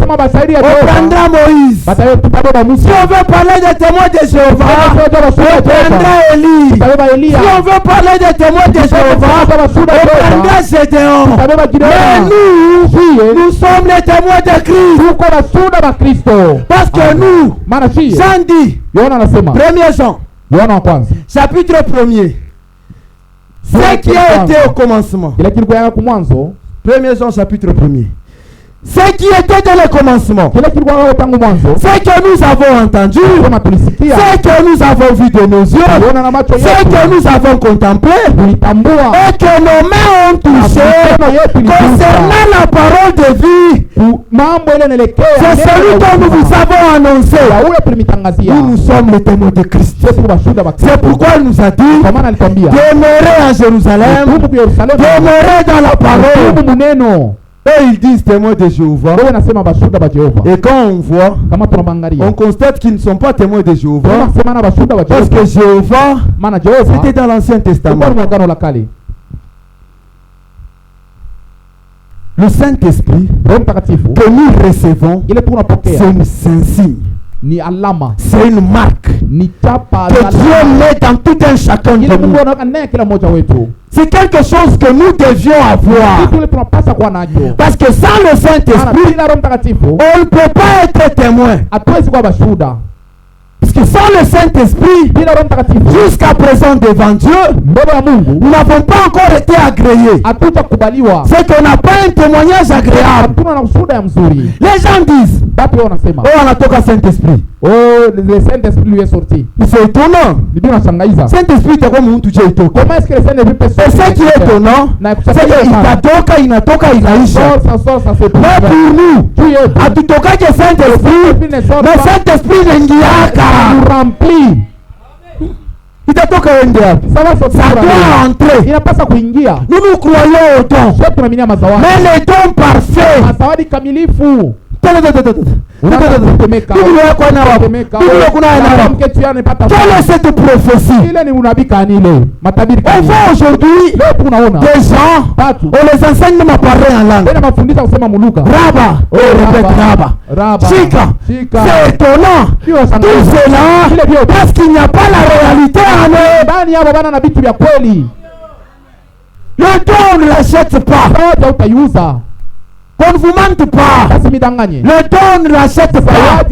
prendra Moïse. Si on veut parler des témoins de Jéhovah, on prendra Élie. Si on veut parler des témoins de Jéhovah, on prendra Gédéon. Mais nous sommes les témoins de Christ. Parce que nous, Jean dit, 1er Jean, chapitre 1er, ce qui a été au commencement. 1er Jean, chapitre 1er. Ce qui était dans le commencement, ce que nous avons entendu, ce que nous avons vu de nos yeux, ce que nous avons contemplé et que nos mains ont touché concernant la parole de vie, c'est celui dont nous vous avons annoncé. Nous sommes les témoins de Christ. C'est pourquoi il nous a dit demeurer à Jérusalem, demeurer dans la parole. Et ils disent témoins de Jéhovah. Et quand on voit, on constate qu'ils ne sont pas témoins de Jéhovah. Parce que Jéhovah, c'était dans l'Ancien Testament. Le Saint-Esprit que nous recevons, c'est un signe. C'est une marque que Dieu met dans tout un chacun de nous. C'est quelque chose que nous devions avoir. Parce que sans le Saint-Esprit, on ne peut pas être témoin. Parce que sans le Saint-Esprit, jusqu'à présent devant Dieu, nous n'avons pas encore été agréés. C'est qu'on n'a pas un témoignage agréable. Les gens disent, oh, on a toqué Saint-Esprit. Oh, le Saint-Esprit lui est sorti. C'est étonnant. Saint-Esprit, comment est-ce que le Saint-Esprit peut sortir? C'est ce qui est étonnant. C'est qu'il inatoka inaisha. Mais pour nous, hatutoka que Saint-Esprit, le Saint-Esprit n'ingiaka. Rempli. Itatoka ende wapi? Ça doit entrer. Inapasa kuingia. Nous croyons au don. Mais le don parfait. Mazawadi kamilifu. Quelle est cette prophétie? On voit aujourd'hui des gens, on les enseigne même à parler en langue. Raba, répète Raba. Chika, c'est étonnant. Tout cela parce qu'il n'y a pas la réalité en eux. Le don, on ne l'achète pas. On ne vous mente pas. Le don ne l'achète pas.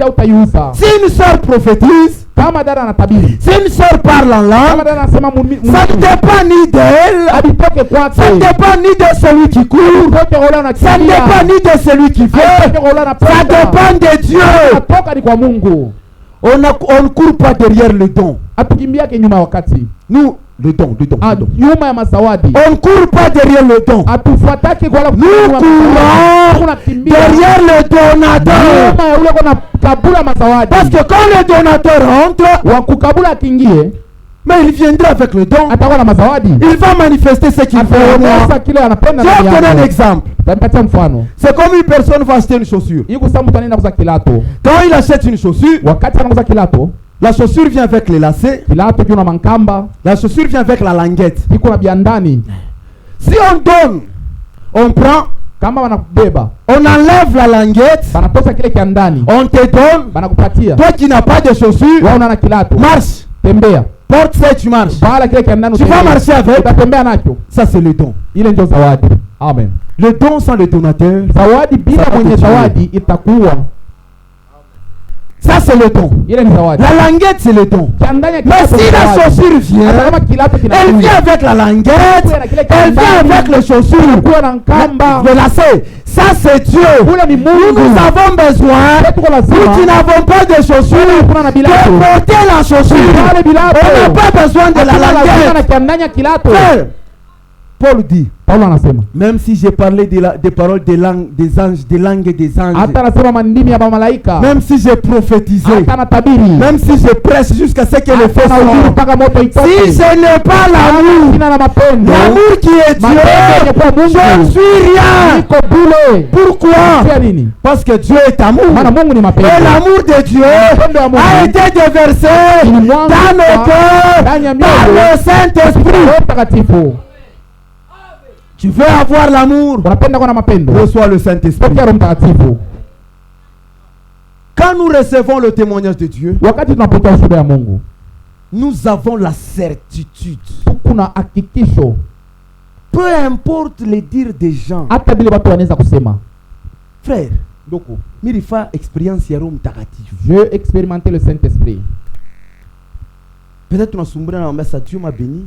Si une sœur prophétise, si une sœur parle en langue, ça ne dépend ni d'elle, ça ne dépend ni de celui qui court, ça ne dépend ni de celui qui fait, ça dépend de Dieu. On ne court pas derrière le don. Nous, le don. On ne court pas derrière le don. Nous courons derrière le donateur. Parce que quand le donateur rentre, mais il viendra avec le don. Il va manifester ce qu'il fait au moi. Je vais vous donner un exemple. C'est comme une personne va acheter une chaussure. Quand il achète une chaussure, la chaussure vient avec les lacets. La chaussure vient avec la languette. Si on donne, on prend, on enlève la languette, on te donne. Toi qui n'as pas de chaussure, marche. Porte ça, tu marches. Tu vas marcher avec. Ça, c'est le don. Amen. Le don sans le donateur, ça c'est le don. La languette c'est le don. Mais si la chaussure vient, elle vient avec la languette, elle vient avec les chaussures, le lacet. Ça c'est Dieu. Nous avons besoin, nous qui n'avons pas de chaussures, de porter la chaussure. On n'a pas besoin de la languette. Paul dit, même si j'ai parlé des paroles des langues des anges, des langues des anges, même si j'ai prophétisé, même si je prêche jusqu'à ce que le feu sorte, si ce n'est pas l'amour qui est Dieu, je ne suis rien. Pourquoi? Parce que Dieu est amour. Et l'amour de Dieu a été déversé dans nos cœurs par le Saint-Esprit. Tu veux avoir l'amour, reçois le Saint-Esprit. Quand nous recevons le témoignage de Dieu, nous avons la certitude. Peu importe les dires des gens. Frère, Mirifa expérience ya Roho Mtakatifu. Je veux expérimenter le Saint-Esprit. Peut-être tunasumbuana na ça, Dieu m'a béni.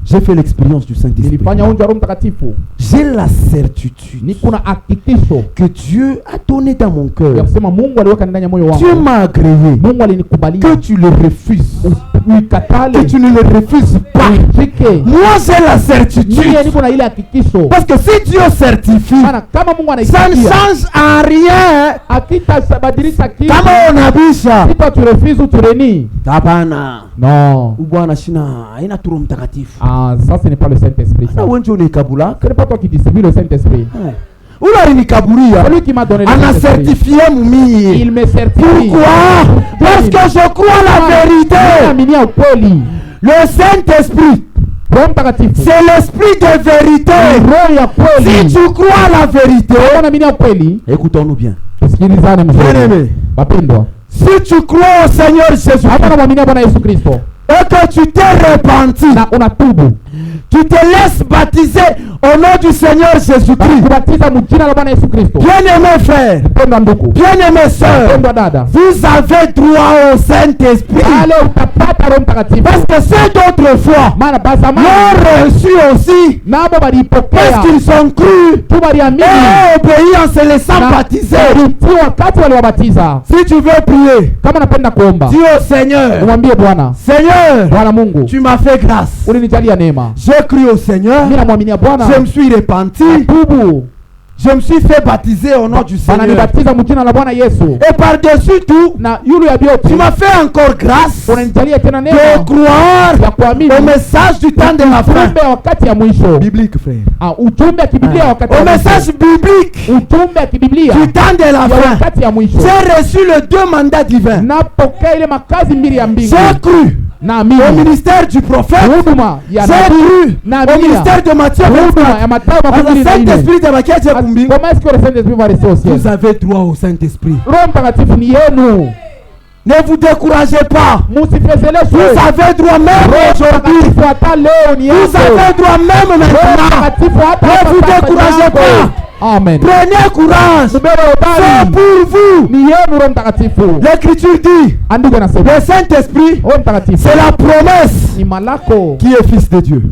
J'ai fait l'expérience du Saint-Esprit. J'ai la certitude que Dieu a donné dans mon cœur. Dieu m'a agréé. Que tu le refuses, que tu ne le refuses pas. Moi j'ai la certitude. Parce que si Dieu certifie, ça ne change en rien. Kama unabisha, si toi tu refuses ou tu renies, non. Ah, ça ce n'est pas le Saint-Esprit. Ce n'est pas toi qui distribue le Saint-Esprit. Celui qui m'a donné le Saint-Esprit, il me certifie. Pourquoi? Parce que je crois la vérité. Le Saint-Esprit, c'est l'esprit de vérité. Si tu crois la vérité, écoutons-nous bien. Bien-aimé, si tu crois au Seigneur Jésus, et que tu t'es repenti, Tu te laisses baptiser au nom du Seigneur Jésus-Christ. Bien-aimés frères, bien-aimés sœurs, vous avez droit au Saint-Esprit. Parce que c'est d'autrefois l'ont reçu aussi. Parce qu'ils ont cru et obéi en se laissant baptiser. Si tu veux prier, dis au Seigneur, Seigneur, tu m'as fait grâce. J'ai cru au Seigneur, je me suis repenti, je me suis fait baptiser au nom du Seigneur. Et par-dessus tout, tu m'as fait encore grâce de croire au message du temps de la fin. Biblique, frère. Au message biblique du temps de la fin. J'ai reçu les 2 mandats divins. J'ai cru au ministère du prophète. J'ai cru au ministère de Matthieu. Saint-Esprit de Matthieu. Comment est-ce que le Saint-Esprit va rester au ciel? Vous avez droit au Saint-Esprit. Ne vous découragez pas. Vous avez droit même aujourd'hui. Vous avez droit même maintenant. Ne vous découragez pas. Amen. Prenez courage. C'est pour vous. L'Écriture dit, le Saint-Esprit, c'est la promesse qui est fils de Dieu.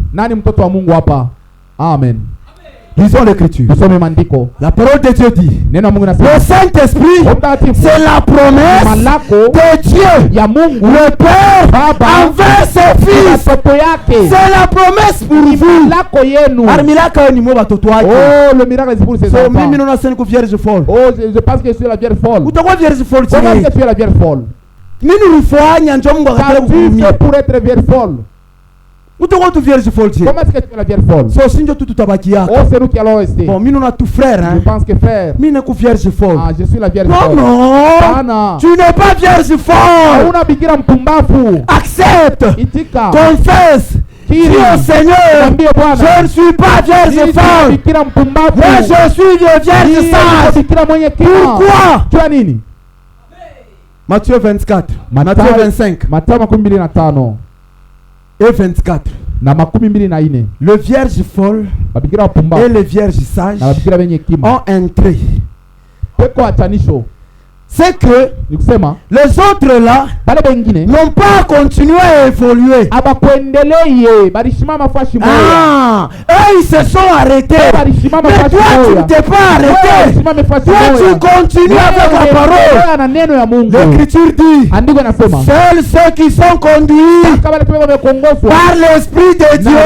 Amen. Lisons l'Écriture. La parole de Dieu dit, le Saint-Esprit, c'est la promesse de Dieu, le Père, envers ses fils. C'est la promesse pour vous. Oh, le miracle est pour ses enfants. Vierge folle. Oh, je pense que je suis la vierge folle. Comment est-ce que tu es la vierge folle? Car tu fais pour être vierge folle. Comment est-ce que tu es la vierge folle? Oh, c'est nous qui allons rester. Bon, tout frère, je pense que frère. Ah, je suis la vierge folle. Non, tu n'es pas vierge folle. Accepte, confesse. Dis au Seigneur, je ne suis pas vierge folle, mais je suis vierge sage. Pourquoi? Matthieu 24, Matthieu 25 et 24. Le vierge folle et le vierge sage ont un trait. C'est que les autres là n'ont pas continué à évoluer. Eux ils se sont arrêtés. Mais toi tu ne t'es pas arrêté. Toi tu continues avec la parole. L'Écriture dit, seuls ceux qui sont conduits par l'Esprit de Dieu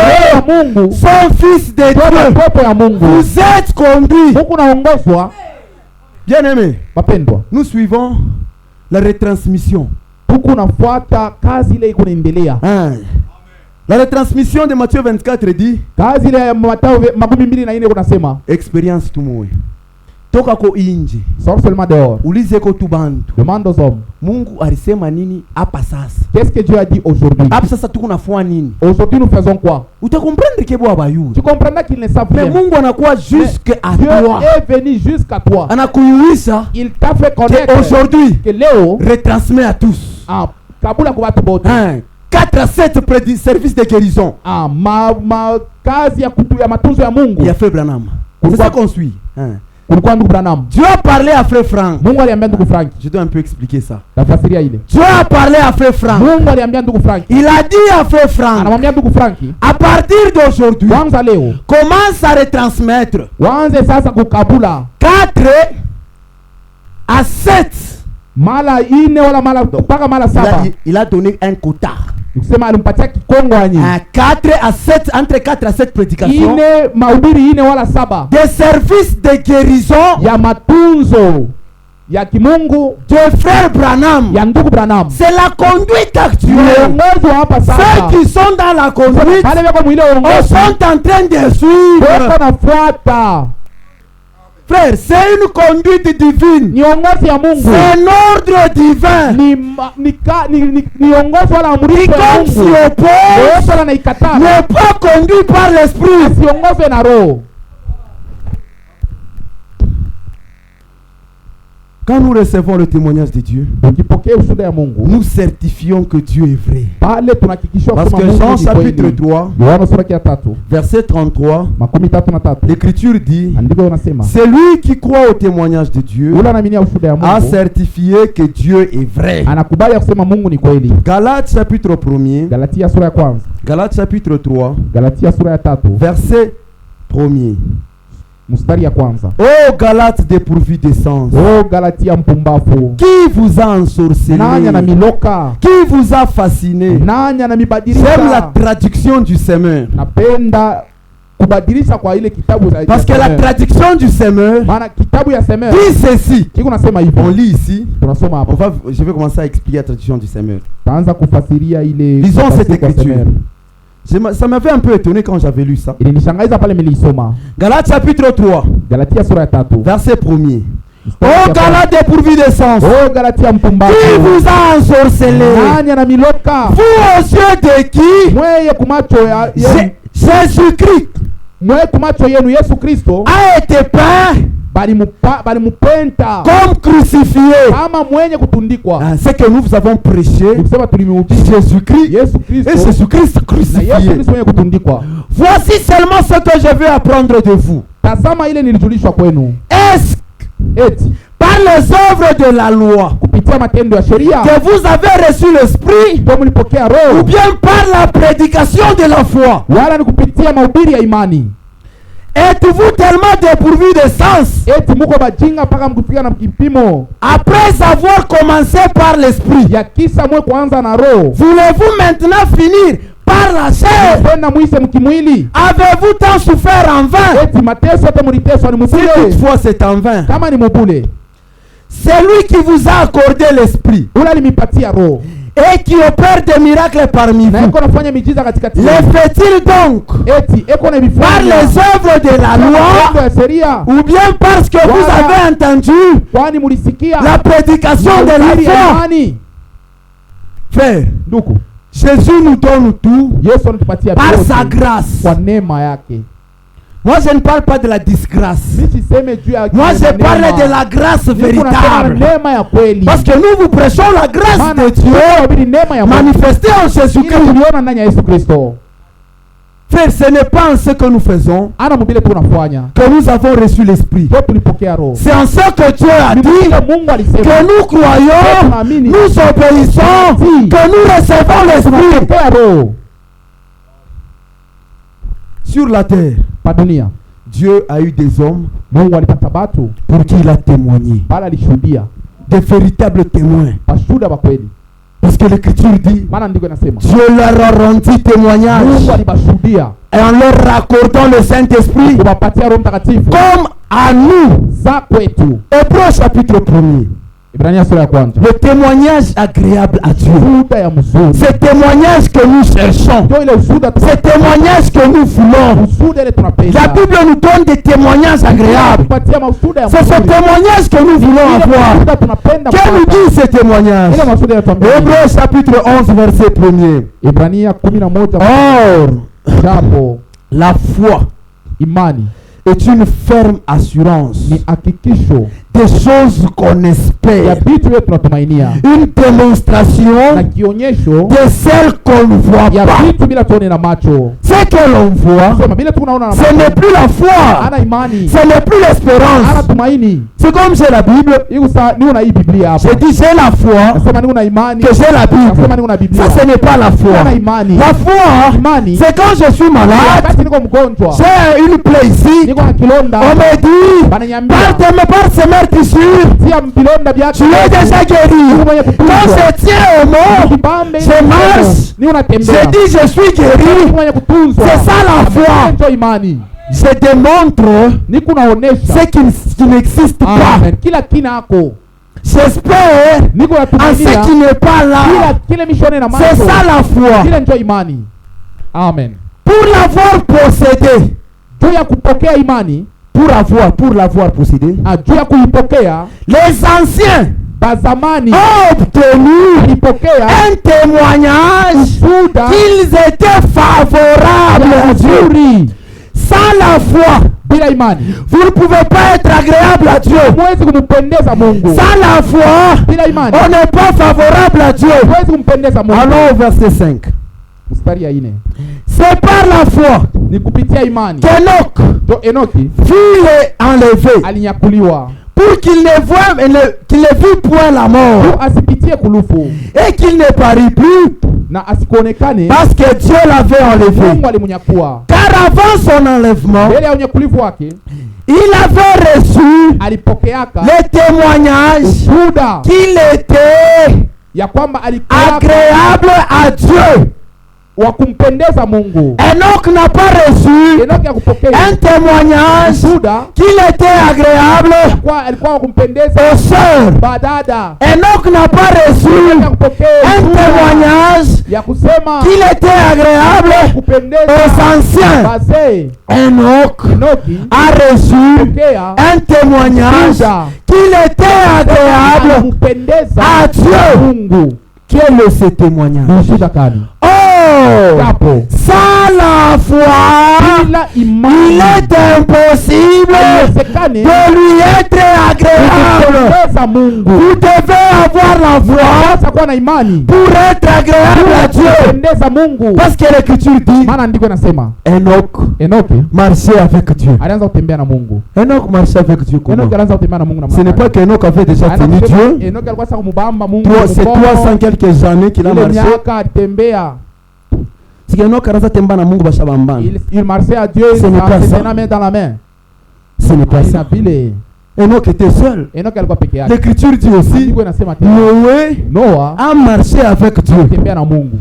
sont fils de Dieu. Vous êtes conduits. Bien-aimés, nous suivons la retransmission. La retransmission de Matthieu 24 dit, expérience tout le monde. Toka ko inji. Sors seulement dehors. Ulize ko tubantu. Demande aux hommes. Mungu alisema nini hapa sasa? Qu'est-ce que Dieu a dit aujourd'hui? Hapa sasa tuko nafua nini? Aujourd'hui nous faisons quoi? Utakomprendre que bo abayuri. Tu comprendras qu'il ne savent rien. Mais Mungu anakuwa jusqu'à toi. Dieu est venu jusqu'à toi. Anakuyuisha. Il t'a fait connaître aujourd'hui que Léo retransmet à tous. Ah, kabula kwa watu wote. 4 à 7 services de guérison. Ah, kazi ya kutu ya matunzo ya Mungu. Il y a fait Branham. C'est ça qu'on suit. Dieu a parlé à frère Franck. Je dois un peu expliquer ça. Dieu a parlé à frère Franck. Il a dit à frère Franck, à partir d'aujourd'hui, commence à retransmettre 4 à 7. Il a donné un quota. 4 à 7, entre 4 à 7 prédications, des services de guérison de frère Branham. C'est la conduite actuelle. Ceux qui sont dans la conduite sont en train de suivre. Frère, c'est une conduite divine. C'est un ordre divin. Quiconque s'y oppose n'est pas conduit par l'esprit. Quand nous recevons le témoignage de Dieu, nous certifions que Dieu est vrai. Parce que Jean chapitre 3, verset 33, l'Écriture dit, celui qui croit au témoignage de Dieu a certifié que Dieu est vrai. Galates chapitre 1, Galates chapitre 3, verset 1er. Oh Galates dépourvus de sens, qui vous a ensorcelé, qui vous a fasciné? J'aime la traduction du semeur, parce que la traduction du semeur dit ceci. On lit ici. Je vais commencer à expliquer la traduction du semeur. Lisons cette écriture. Ça m'avait un peu étonné quand j'avais lu ça. Galates chapitre 3, verset 1er. Oh Galates dépourvus de sens, qui vous a ensorcelé? Vous aux yeux de qui? Jésus-Christ a été peint comme crucifié. C'est que nous avons prêché Jésus-Christ et Jésus-Christ crucifié. Voici seulement ce que je veux apprendre de vous. Est-ce que par les œuvres de la loi que vous avez reçu l'esprit, ou bien par la prédication de la foi? Êtes-vous tellement dépourvu de sens après avoir commencé par l'esprit? Voulez-vous maintenant finir par la chair? Avez-vous tant souffert en vain? Si toutefois c'est en vain, c'est lui qui vous a accordé l'esprit et qui opère des miracles parmi vous. Les fait-il donc par les œuvres de la loi, ou bien parce que vous avez entendu la prédication de la foi? Frère, Jésus nous donne tout par sa grâce. Moi je ne parle pas de la disgrâce. Moi je parle de la grâce véritable. Parce que nous vous prêchons la grâce de Dieu manifestée en Jésus-Christ. Frère, ce n'est pas en ce que nous faisons que nous avons reçu l'esprit. C'est en ce que Dieu a dit que nous croyons, nous obéissons, que nous recevons l'esprit. Sur la terre, Dieu a eu des hommes pour qui il a témoigné, des véritables témoins. Parce que l'Écriture dit, Dieu leur a rendu témoignage et en leur raccordant le Saint-Esprit comme à nous. Hébreux chapitre 1er. Le témoignage agréable à Dieu, ce témoignage que nous cherchons, ce témoignage que nous voulons. La Bible nous donne des témoignages agréables. C'est ce témoignage que nous voulons avoir. Qu'est-ce nous dit ce témoignage? Hébreux chapitre 11 verset 1er. Or, la foi est une ferme assurance des choses qu'on espère, une démonstration de celles qu'on ne voit pas. Ce que l'on voit, ce n'est plus la foi, ce n'est plus l'espérance. C'est comme j'ai la Bible, je dis j'ai la foi, que j'ai la Bible. Ça, ce n'est pas la foi. La foi, c'est quand je suis malade, j'ai une plaie ici, on me dit, par ce meurtrissure, tu es déjà guéri. Quand je tiens au mot, je marche, je dis je suis guéri. C'est ça la foi. Je démontre ce qui n'existe pas. J'espère en ce qui n'est pas là. C'est ça la foi. Amen. Pour l'avoir possédé, pour l'avoir possédé, les anciens ont obtenu un témoignage qu'ils étaient favorables à Dieu. Sans la foi, Bila imani, vous ne pouvez pas être agréable à Dieu. Huwezi kumpendeza Mungu. Sans la foi, Bila imani, on n'est pas favorable à Dieu. Huwezi kumpendeza Mungu. Allons au verset 5. Mstari ya 4. C'est par la foi Ni kupitia imani Enoki fut enlevé alinyakuliwa pour qu'il ne vit point la mort asipitie kulufu et qu'il ne parut plus na asikuonekane parce que Dieu l'avait enlevé. Mungu alimunyakua. Car avant son enlèvement, mbele ya unyakulifu wake il avait reçu alipokeaka le témoignage ushuhuda qu'il était ya kwamba alikuwa agréable à Dieu. wa kumpendeza Mungu. Enoch n'a pas reçu un témoignage qu'il était agréable aux sœurs. Enoch n'a pas reçu un témoignage qu'il était agréable aux anciens. Enoch a reçu un témoignage qu'il était agréable à Dieu. Quel est ce témoignage? Sans la foi, il est impossible de lui être agréable. Vous devez avoir la foi pour être agréable à Dieu. Parce que l'Écriture dit Enoch marchait avec Dieu. Enoch marchait avec Dieu comment? Ce n'est pas qu'Enoch avait déjà tenu Dieu. C'est 300 quelques années qu'il a marché. Il marchait à Dieu, il avait la main dans la main. Ce n'est pas ça. Enoch était seul. L'Écriture dit aussi Noé a marché avec Dieu.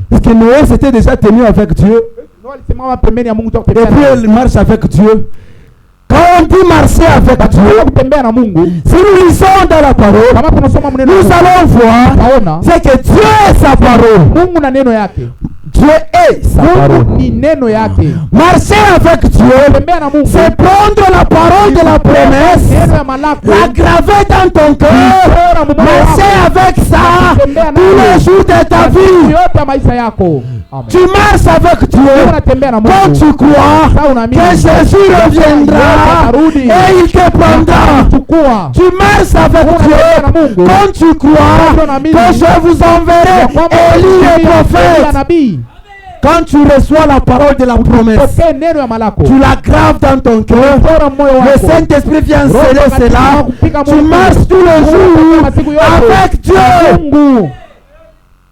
Parce que Noé s'était déjà tenu avec Dieu. Et puis il marche avec Dieu. Quand on dit marcher avec Dieu, si nous lisons dans la parole, nous allons voir c'est que Dieu est sa parole. Dieu est sa parole. Marcher avec Dieu, c'est prendre la parole de la promesse, la graver dans ton cœur, marcher avec ça tous les jours de ta vie. Tu marches avec Dieu quand tu crois que Jésus reviendra et il te prendra. Tu marches avec Dieu quand tu crois que je vous enverrai Élie le prophète. Quand tu reçois la parole de la promesse, tu la graves dans ton cœur. Le Saint-Esprit vient sceller cela. Tu marches tous les jours avec Dieu.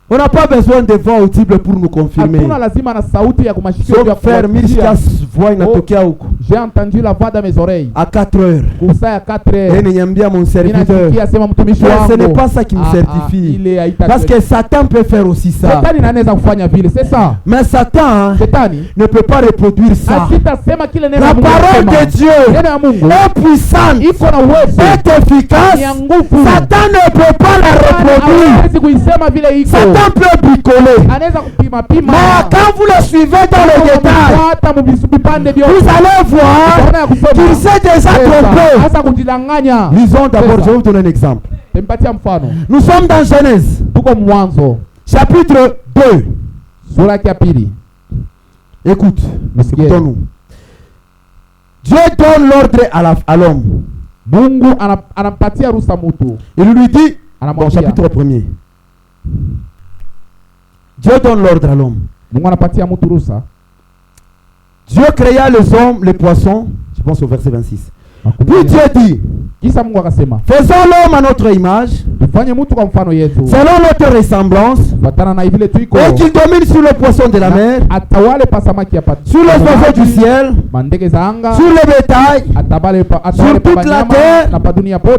On n'a pas besoin de voix audible pour nous confirmer. Sauf faire Mirchkas voix inatokea huko. J'ai entendu la voix dans mes oreilles. À 4 heures. Et niambia mon serviteur. Ce n'est pas ça qui me certifie. Parce que Satan peut faire aussi ça. C'est ça. Mais Satan ne peut pas reproduire ça. La parole de Dieu est puissante, est efficace. Satan ne peut pas la reproduire. Satan peut bricoler. Mais quand vous le suivez dans le détail, vous allez voir qu'il s'est déjà trompé. Lisons d'abord, je vais vous donner un exemple. Nous sommes dans Genèse, chapitre 2. Écoute, écoutons-nous. Dieu donne l'ordre à l'homme. Il lui dit, bon, chapitre 1er. Dieu donne l'ordre à l'homme. Dieu créa les hommes, les poissons. Je pense au verset 26. Puis Dieu dit, faisons l'homme à notre image, selon notre ressemblance, et qu'il domine sur les poissons de la mer, sur les oiseaux du ciel, sur les bétails, sur toute la terre,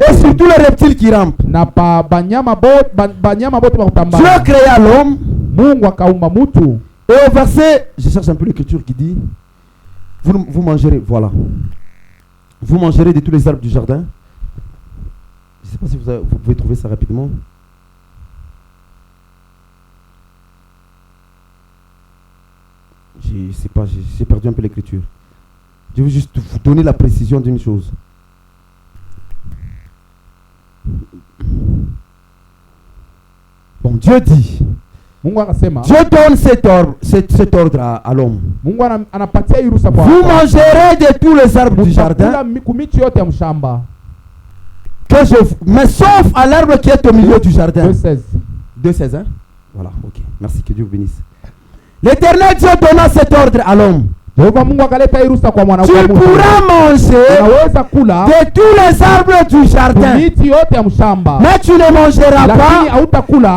et sur tous les reptiles qui rampent. Dieu créa l'homme. Et au verset, je cherche un peu l'écriture qui dit, vous mangerez, voilà. Vous mangerez de tous les arbres du jardin. Je ne sais pas si vous pouvez trouver ça rapidement. Je ne sais pas, j'ai perdu un peu l'écriture. Je veux juste vous donner la précision d'une chose. Bon, Dieu dit, Dieu donne cet ordre à l'homme. Vous mangerez de tous les arbres du jardin, mais sauf à l'arbre qui est au milieu du jardin. 2,16, hein? Voilà, ok. Merci, que Dieu vous bénisse. L'Éternel Dieu donna cet ordre à l'homme. Tu pourras manger de tous les arbres du jardin, mais tu ne mangeras pas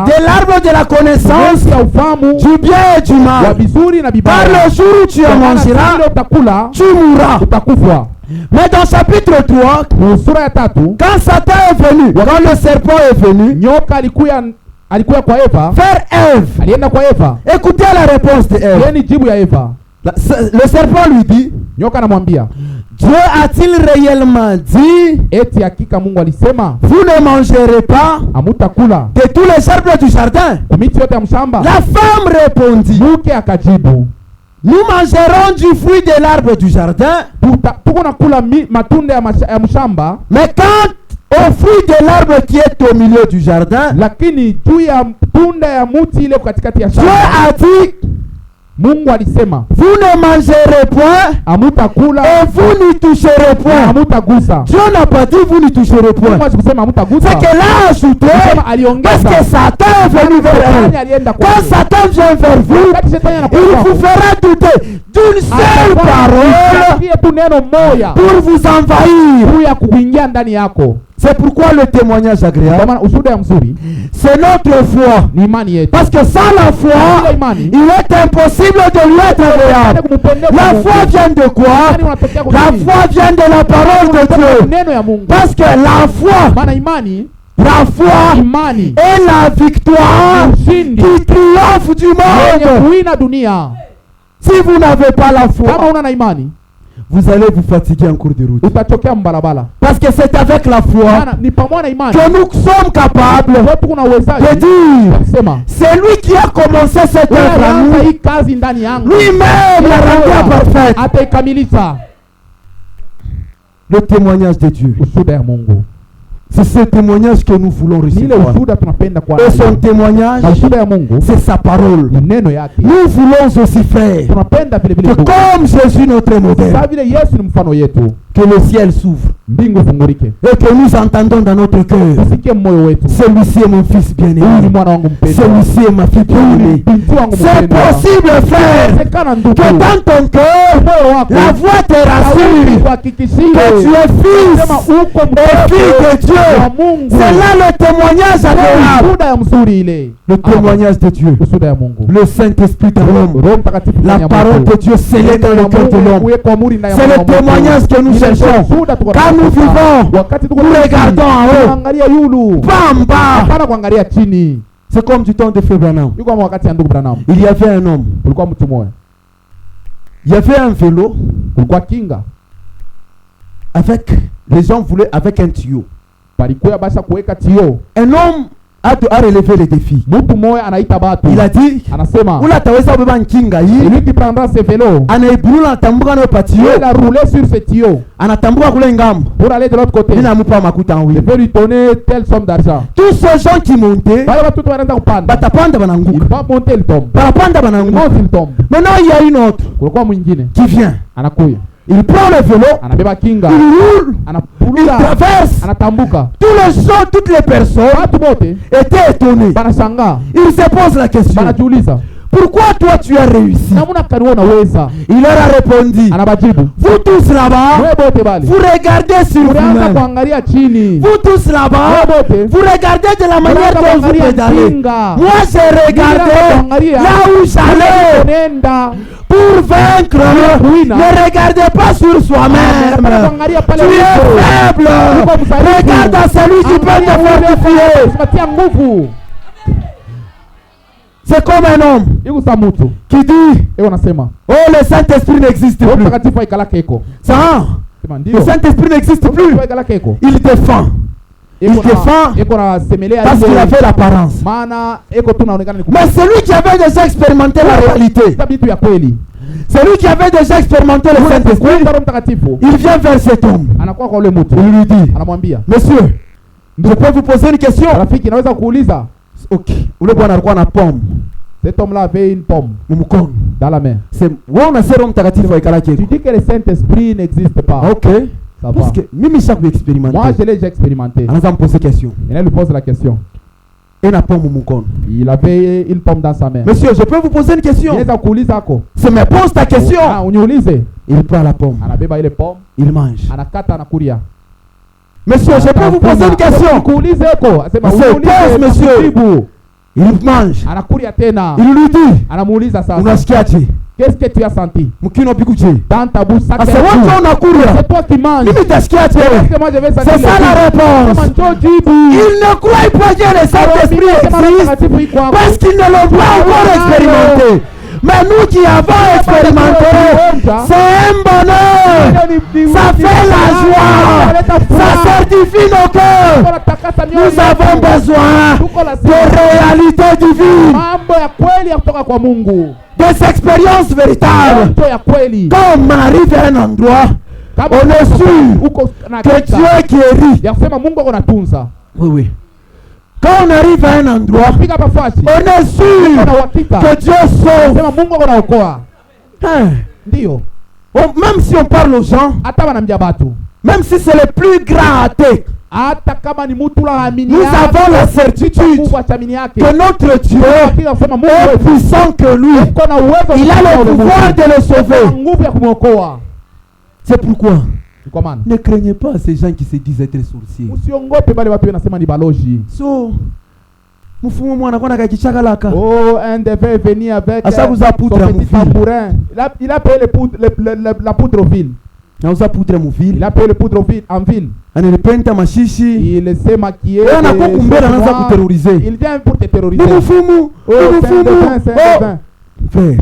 de l'arbre de la connaissance du bien et du mal, car le jour où tu en mangeras, tu mourras. Mais dans chapitre 3, quand Satan est venu, quand le serpent est venu faire Ève, écoutez la réponse de Ève. Le serpent lui dit, Dieu a-t-il réellement dit, vous ne mangerez pas de tous les arbres du jardin? La femme répondit, nous mangerons du fruit de l'arbre du jardin, mais quand au fruit de l'arbre qui est au milieu du jardin, Dieu a dit, vous ne mangerez point et vous n'y toucherez point. Dieu n'a pas dit vous n'y toucherez point. C'est qu'elle a ajouté, parce que Satan est venu vers elle. Quand Satan vient vers vous, il vous fera douter d'une seule parole pour vous envahir. C'est pourquoi le témoignage agréable, c'est notre foi. Parce que sans la foi, il est impossible de lui être agréable. La foi vient de quoi? La foi vient de la parole de Dieu. Parce que la foi est la victoire qui triomphe du monde. Si vous n'avez pas la foi, vous allez vous fatiguer en cours de route. Parce que c'est avec la foi que nous sommes capables de dire, c'est lui qui a commencé cette œuvre, lui-même la rendue parfaite. Le témoignage de Dieu. C'est ce témoignage que nous voulons recevoir. Et son témoignage, c'est sa parole. Nous voulons aussi faire que comme Jésus notre modèle, que le ciel s'ouvre et que nous entendons dans notre cœur, celui-ci est mon fils bien-aimé, celui-ci est ma fille bien-aimée. C'est possible, frère, que dans ton cœur la voix te rassure que tu es fils et fille de Dieu. C'est là le témoignage agréable. Le témoignage de Dieu, le Saint-Esprit de l'homme, la parole de Dieu scellée dans le cœur de l'homme. C'est le témoignage que nous cherchons. Quand nous vivons, nous regardons en haut, pas en bas. C'est comme du temps de Frère Branham. Il y avait un homme. Il y avait un vélo. Avec, les gens voulaient avec un tuyau. Un homme a relevé les défis. Il a dit, celui qui prendra ce vélo, il a roulé sur ce tuyau pour aller de l'autre côté. Il veut lui donner telle somme d'argent. Tous ces gens qui montaient, il va monter, il tombe. Il tombe. Maintenant il y a une autre qui vient. Il prend le vélo, il roule, il traverse. Tous les gens, toutes les personnes étaient étonnés. Il se pose la question, pourquoi toi tu as réussi? Il leur a répondu, vous tous là-bas, vous regardez sur vous-même. Vous tous là-bas, vous regardez de la manière dont vous pédalez. Moi j'ai regardé là où j'allais. Pour vaincre, ne regardez pas sur soi-même. Tu es faible. Regarde à celui qui peut te fortifier. C'est comme un homme qui dit, oh, le Saint-Esprit n'existe plus. Ça, le Saint-Esprit n'existe plus. Il défend. Il défend parce qu'il avait l'apparence. Mais celui qui avait déjà expérimenté la réalité, celui qui avait déjà expérimenté le Saint-Esprit, il vient vers cet homme. Il lui dit, monsieur, je peux vous poser une question? Ok. Ule bwana alikuwa na pomme. Cet homme-là avait une pomme dans la main. Tu dis que le Saint-Esprit n'existe pas. Ok. Ça parce va. que même chaque expérimenté. Moi, je l'ai déjà expérimenté. On a posé question. Et là, il lui pose la question. Il avait une pomme dans sa main. Monsieur, je peux vous poser une question? C'est mais pose ta question. Il prend la pomme. Il mange. Monsieur, je peux vous poser une question? Pose, monsieur. Il mange. Il lui dit. Qu'est-ce que tu as senti? Dans ta bouche, ça c'est toi qui manges. C'est ça la réponse. Il ne croit pas que le Saint-Esprit existe parce qu'ils ne l'ont pas encore expérimenté. Mais nous qui avons expérimenté, c'est un bonheur. Ça fait la joie. Ça certifie nos cœurs. Nous avons besoin de réalité divine. Des expériences véritables. Quand on arrive à un endroit, on est sûr que Dieu guérit. Oui. Quand on arrive à un endroit, on est sûr que Dieu sauve. Même si on parle aux gens, même si c'est le plus grand athée, nous avons la certitude que notre Dieu est puissant que lui. Il a le pouvoir de le sauver. C'est pourquoi ne craignez pas ces gens qui se disent être sorciers. Un devait venir avec son petit tambourin. Il a payé la poudre au ville. Il a payé le poudre en ville. Il s'est maquillé. Il vient pour te terroriser. Frère,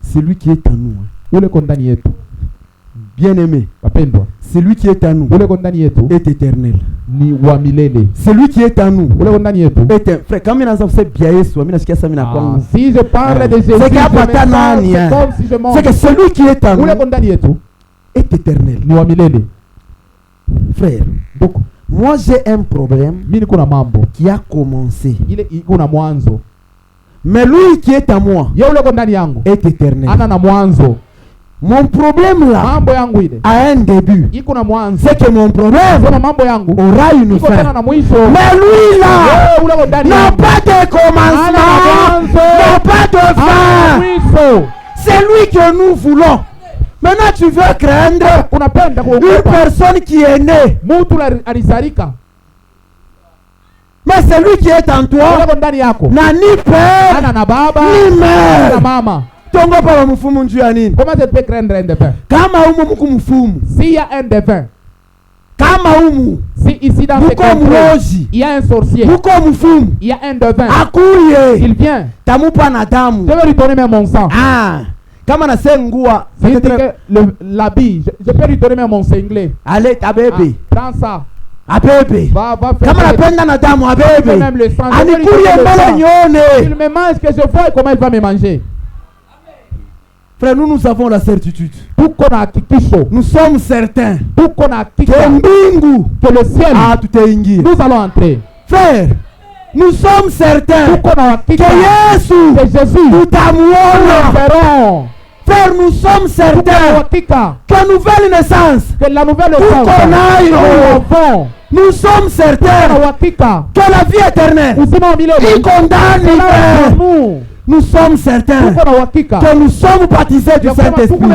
celui qui est en nous, bien aimé, celui qui est en nous est éternel. Celui qui est en nous est frère. Quand si je parle de Jésus, c'est que celui qui est en nous est éternel. Frère, moi j'ai un problème qui a commencé. Mais lui qui est à moi est éternel. Mon problème là a un début. C'est que mon problème aura une fin. Mais lui là n'a pas de commencement, n'a pas de fin. C'est lui que nous voulons. Maintenant tu veux craindre une personne qui est née. Mais celui qui est en toi n'a ni père ni mère. Comment tu peux craindre un défunt? S'il y a un défunt, si ici dans ce contrées, il y a un sorcier, il y a un défunt, il vient, je vais lui donner même mon sang. L'habit, je peux lui donner même mon singlet. Allez, ta bébé. Prends ça. Abebe. Kama napenda na damu abebe. Anikurie mbele nione. Il me mange que je vois comment il va me manger. Frère, nous avons la certitude. Nous sommes certains que le ciel, nous allons entrer. Frère, nous sommes certains que Jésus, nous t'amourons. Frère, nous sommes certains que nouvelle naissance, qu'on aille, nous sommes certains que la vie éternelle, il condamne. Nous sommes certains que nous sommes baptisés du Saint-Esprit.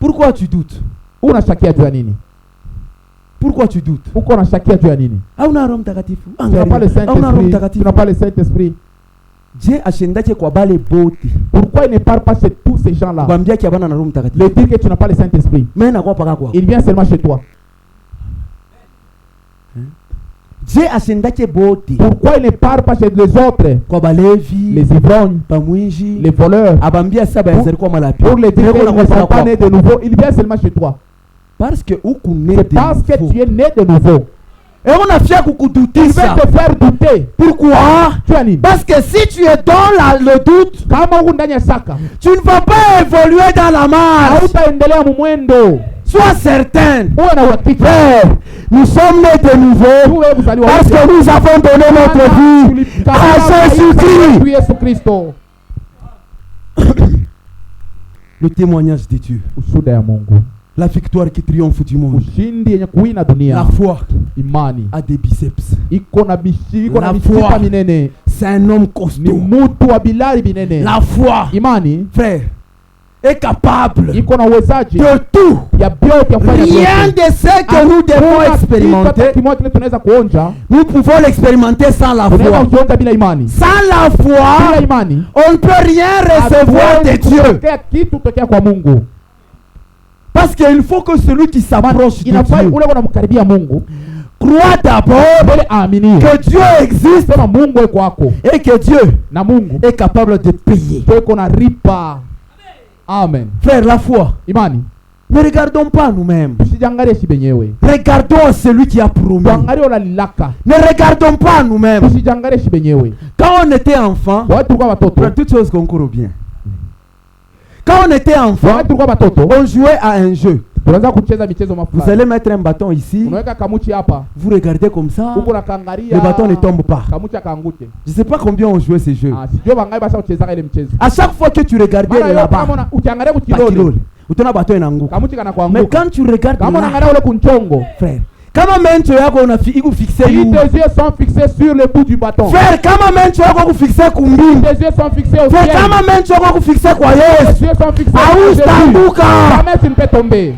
Pourquoi tu doutes? Pourquoi tu doutes? Tu n'as pas le Saint-Esprit. Dieu a chendake kwa bale bote. Pourquoi il ne parle pas chez tous ces gens-là? Le dire que tu n'as pas le Saint-Esprit. Il vient seulement chez toi. Dieu a chendake bote. Pourquoi il ne parle pas chez les autres? Les ivrognes, les voleurs. Pour les dire qu'ils ne sont pas nés de nouveau, il vient seulement chez toi. Parce que tu es né de nouveau. Et on a fait beaucoup douter. Il va te faire douter. Pourquoi? Parce que si tu es dans le doute, tu ne vas pas évoluer dans la marche. Sois certain, frère, nous sommes nés de nouveau parce que nous avons donné notre vie à Jésus-Christ. Le témoignage de Dieu. La victoire qui triomphe du monde. La foi a des biceps. La foi, c'est un homme costaud. La foi, frère, est capable de tout. Rien de ce que nous devons expérimenter, nous pouvons l'expérimenter sans la foi. Sans la foi, on ne peut rien recevoir de Dieu. Parce qu'il faut que celui qui s'approche de Dieu croit d'abord que Dieu existe et que Dieu est capable de payer. Amen. Frère, la foi. Ne regardons pas nous-mêmes. Regardons celui qui a promis. Ne regardons pas nous-mêmes. Quand on était enfant, toutes choses concourent bien. Quand on était enfant, on jouait à un jeu. Vous allez mettre un bâton ici. Vous regardez comme ça. Le bâton ne tombe pas. Je ne sais pas combien on jouait ces jeux. À chaque fois que tu regardais là-bas, mais quand tu regardes là, frère, comment même tu as fixé tes yeux sont fixés sur le bout du bâton. Frère, comment même tu as fixé Kumbi. Tes yeux sont fixés au ciel. Frère, comment même tu as fixé Kwayes. Tes yeux sont fixés au ciel. Jamais tu ne peux tomber.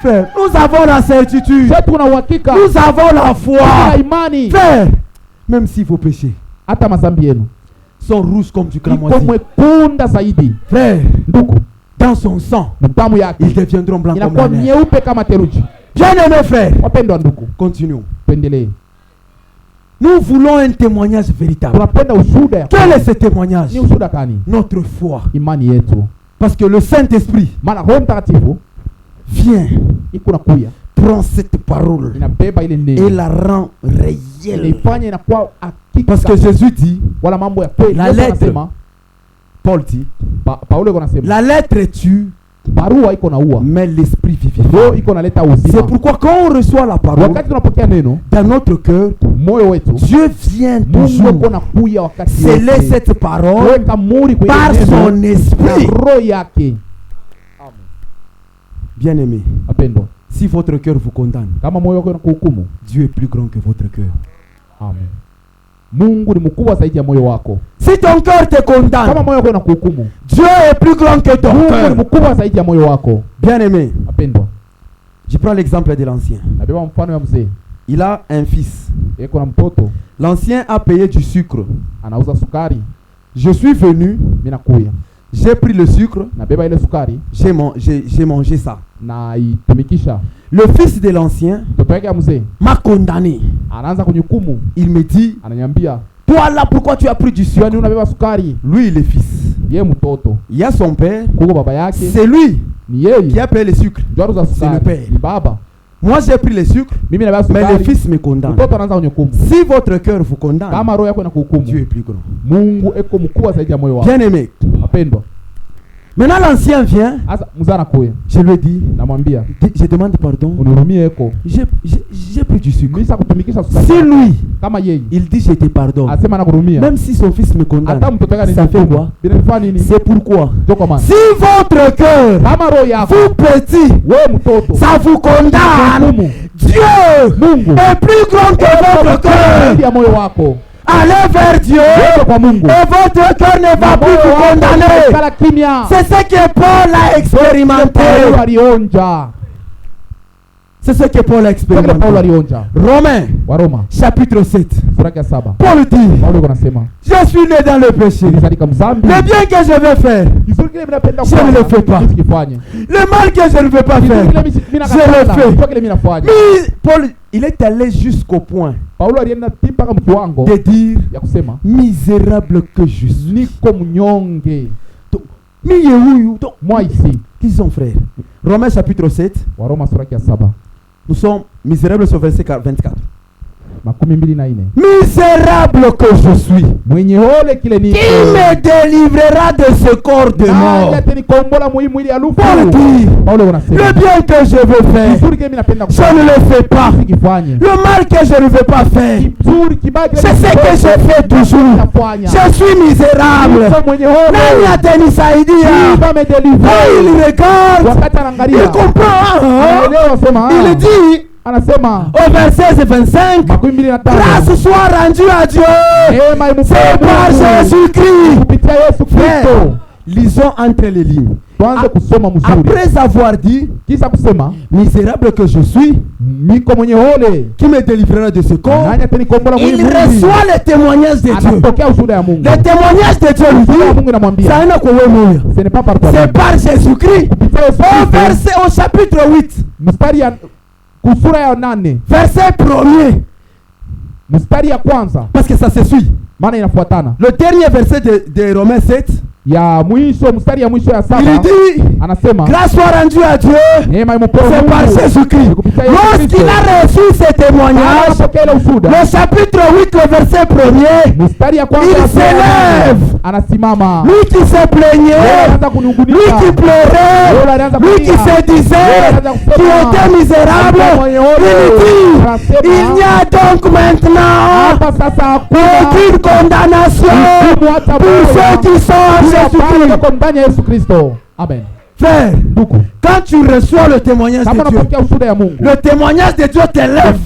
Frère, nous avons la certitude. Nous avons la foi. Frère, même si vos péchés sont rouges comme du cramoisi, frère, dans son sang, ils deviendront blancs comme la neige. Bien-aimé frère, continuons. Nous voulons un témoignage véritable. Quel est ce témoignage? Notre foi. Parce que le Saint-Esprit vient, prend cette parole et la rend réelle. Parce que Jésus dit, la lettre, Paul dit, la lettre tue, mais l'esprit vivifie. C'est pourquoi quand on reçoit la parole dans notre cœur, Dieu vient toujours sceller cette parole par son esprit. Bien-aimé, si votre cœur vous condamne, Dieu est plus grand que votre cœur. Amen. Si ton cœur te condamne, Dieu est plus grand que ton cœur. Bien-aimé, je prends l'exemple de l'ancien. Il a un fils. L'ancien a payé du sucre. Je suis venu, j'ai pris le sucre, j'ai mangé ça. Le fils de l'ancien m'a condamné. Il me dit, toi là, pourquoi tu as pris du sucre? Lui, il est fils. Il y a son père. C'est lui qui a payé le sucre. C'est le père. Moi j'ai pris le sucre, mais le fils me condamne. Si votre cœur vous condamne, Dieu est plus grand. Bien aimé. Maintenant l'ancien vient. Je lui dis, je demande pardon. J'ai pris du sucre. Si lui, il dit je te pardonne, même si son fils me condamne, ça fait quoi? C'est pourquoi si votre cœur vous petit, ça vous condamne, Dieu est plus grand que votre cœur. Allez vers Dieu et votre cœur ne va plus vous condamner. C'est ce que Paul a expérimenté. C'est ce que Paul a expérimenté. Romains chapitre 7. Paul dit, je suis né dans le péché. Le bien que je veux faire, je ne le fais pas. Le mal que je ne veux pas faire, je le fais. Mais Paul, il est allé jusqu'au point de dire, misérable que je suis. Moi ici, qui sont frères? Romains chapitre 7. Nous sommes misérables sur verset 24. Misérable que je suis. Qui me délivrera de ce corps de mort? Paul dit, le bien que je veux faire, je ne le fais pas. Le mal que je ne veux pas faire, c'est ce que je fais toujours. Je suis misérable. Nani atanisaidia? Il regarde, il comprend. Il dit au verset 25, grâce soit rendue à Dieu, c'est par Jésus-Christ. Frère, lisons entre les lignes. Après avoir dit, misérable que je suis, qui me délivrera de ce corps, il reçoit le témoignage de Dieu. Le témoignage de Dieu, c'est par Jésus-Christ. Au chapitre 8, verset 1er, parce que ça se suit. Le dernier verset de Romains 7, il dit, grâce soit rendue à Dieu, c'est par Jésus-Christ. Lorsqu'il a reçu ce témoignage, le chapitre 8, le verset 1er, il s'élève. Lui qui se plaignait, lui qui pleurait, lui qui se disait, qui était misérable, il dit, il n'y a donc maintenant aucune condamnation pour ceux qui sont en Jésus-Christ. Amen. Frère, quand tu reçois le témoignage de Dieu, le témoignage de Dieu t'élève.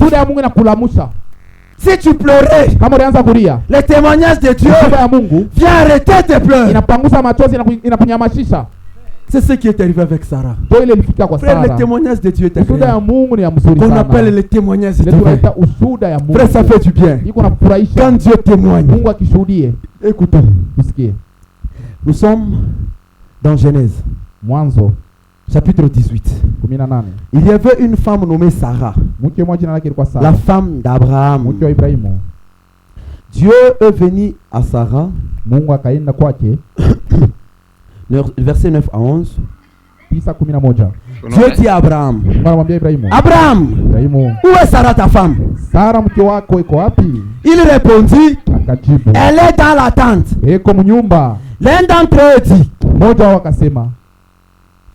Si tu pleurais, le témoignage de Dieu vient arrêter tes pleurs. C'est ce qui est arrivé avec Sarah. Frère, le témoignage de Dieu est agréable. Qu'on appelle le témoignage de Dieu. Frère, ça fait du bien. Quand Dieu témoigne. Écoutons. Nous sommes dans Genèse. Chapitre 18. Il y avait une femme nommée Sarah, la femme d'Abraham. Dieu est venu à Sarah. Verset 9 à 11. Dieu dit à Abraham, Abraham, où est Sarah ta femme? Il répondit, elle est dans la tente. L'un d'entre eux dit,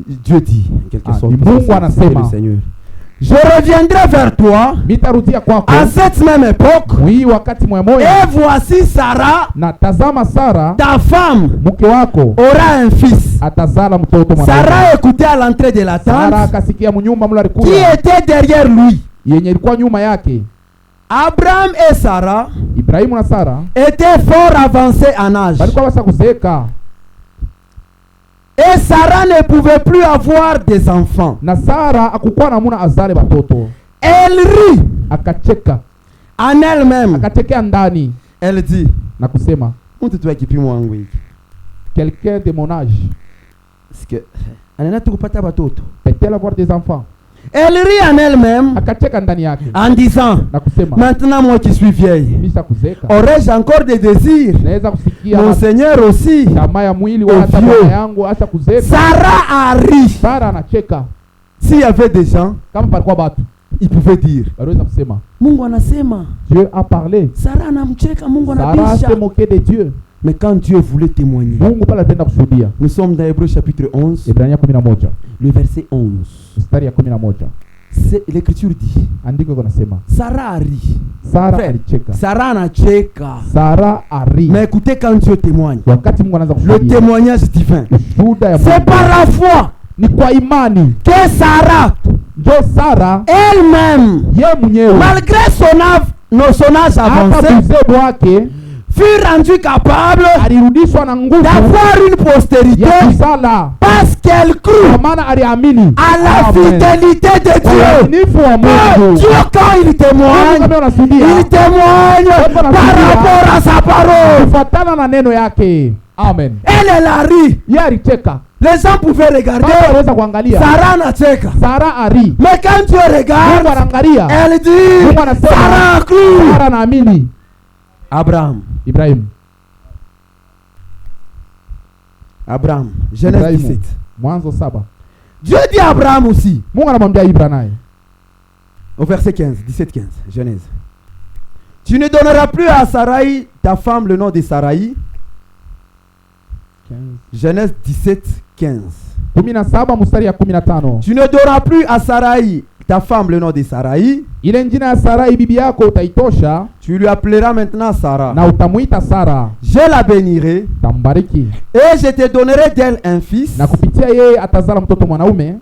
Dieu dit en quelque sorte, le Seigneur, je reviendrai vers toi à cette même époque, et voici Sarah, ta femme, aura un fils. Sarah écoutait à l'entrée de la tente qui était derrière lui. Abraham et Sarah étaient fort avancés en âge. Et Sarah ne pouvait plus avoir des enfants. Elle rit en elle-même. Elle dit, quelqu'un de mon âge peut-elle avoir des enfants? Elle rit en elle-même en disant, maintenant moi qui suis vieille, aurais-je encore des désirs? Mon Seigneur aussi. Sarah a ri. S'il y avait des gens, ils pouvaient dire, Mungu anasema. Dieu a parlé. Sarah s'est moqué de Dieu. Mais quand Dieu voulait témoigner, nous sommes dans Hébreux chapitre 11, le verset 11. L'écriture dit, Sarah a ri. Sarah a ri. Mais écoutez, quand Dieu témoigne, le témoignage divin, c'est par la foi que Sarah elle-même, malgré son âge avancé, fut rendu capable d'avoir une postérité parce qu'elle crut à la fidélité de Dieu. Dieu, quand il témoigne par rapport à sa parole. Amen. Elle a ri. Les gens pouvaient regarder. Sarah a ri. Mais quand Dieu regarde, elle dit, Sarah a cru. Abraham, Genèse 17. Dieu dit à Abraham aussi. Au verset 15, 17-15, Genèse. Tu ne donneras plus à Sarai, ta femme, le nom de Sarai. 15. Genèse 17, 15. 17 mstari ya 15. Tu ne donneras plus à Sarai, ta femme, le nom de Sarai. Ile njina ya Sarai bibi yako utaitosha. Tu lui appelleras maintenant Sarah. Na utamuita Sara. Je la bénirai. Tambariki. Et je te donnerai d'elle un fils. Na kupitia yeye atazala mtoto mwanaume.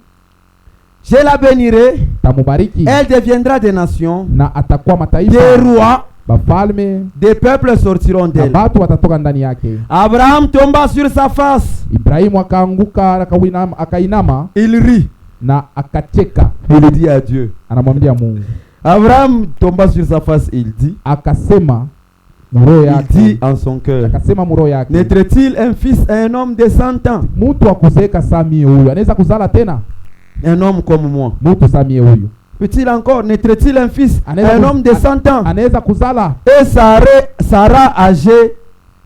Je la bénirai. Tamubariki. Elle deviendra des nations. Na atakuwa mataifa. Des rois. Bafalme. Des peuples sortiront d'elle. Na watu watatoka ndani yake. Abraham tomba sur sa face. Ibrahimu akaanguka akainama. Il rit. Na akacheka. Il dit à Dieu. Anamwambia Mungu. Abraham tomba sur sa face et il dit. Akasema muro yake. Il dit en son cœur. Akasema muro yake. Naîtrait-il un fils à un homme de 100 ans? Mtu akuzeeka Sami huyu anaweza kuzala tena? Un homme comme moi. Mtu Sami huyu. Peut-il encore, naîtrait-il un fils à un homme de 100 ans? Anaweza kuzala. Et Sarah âgée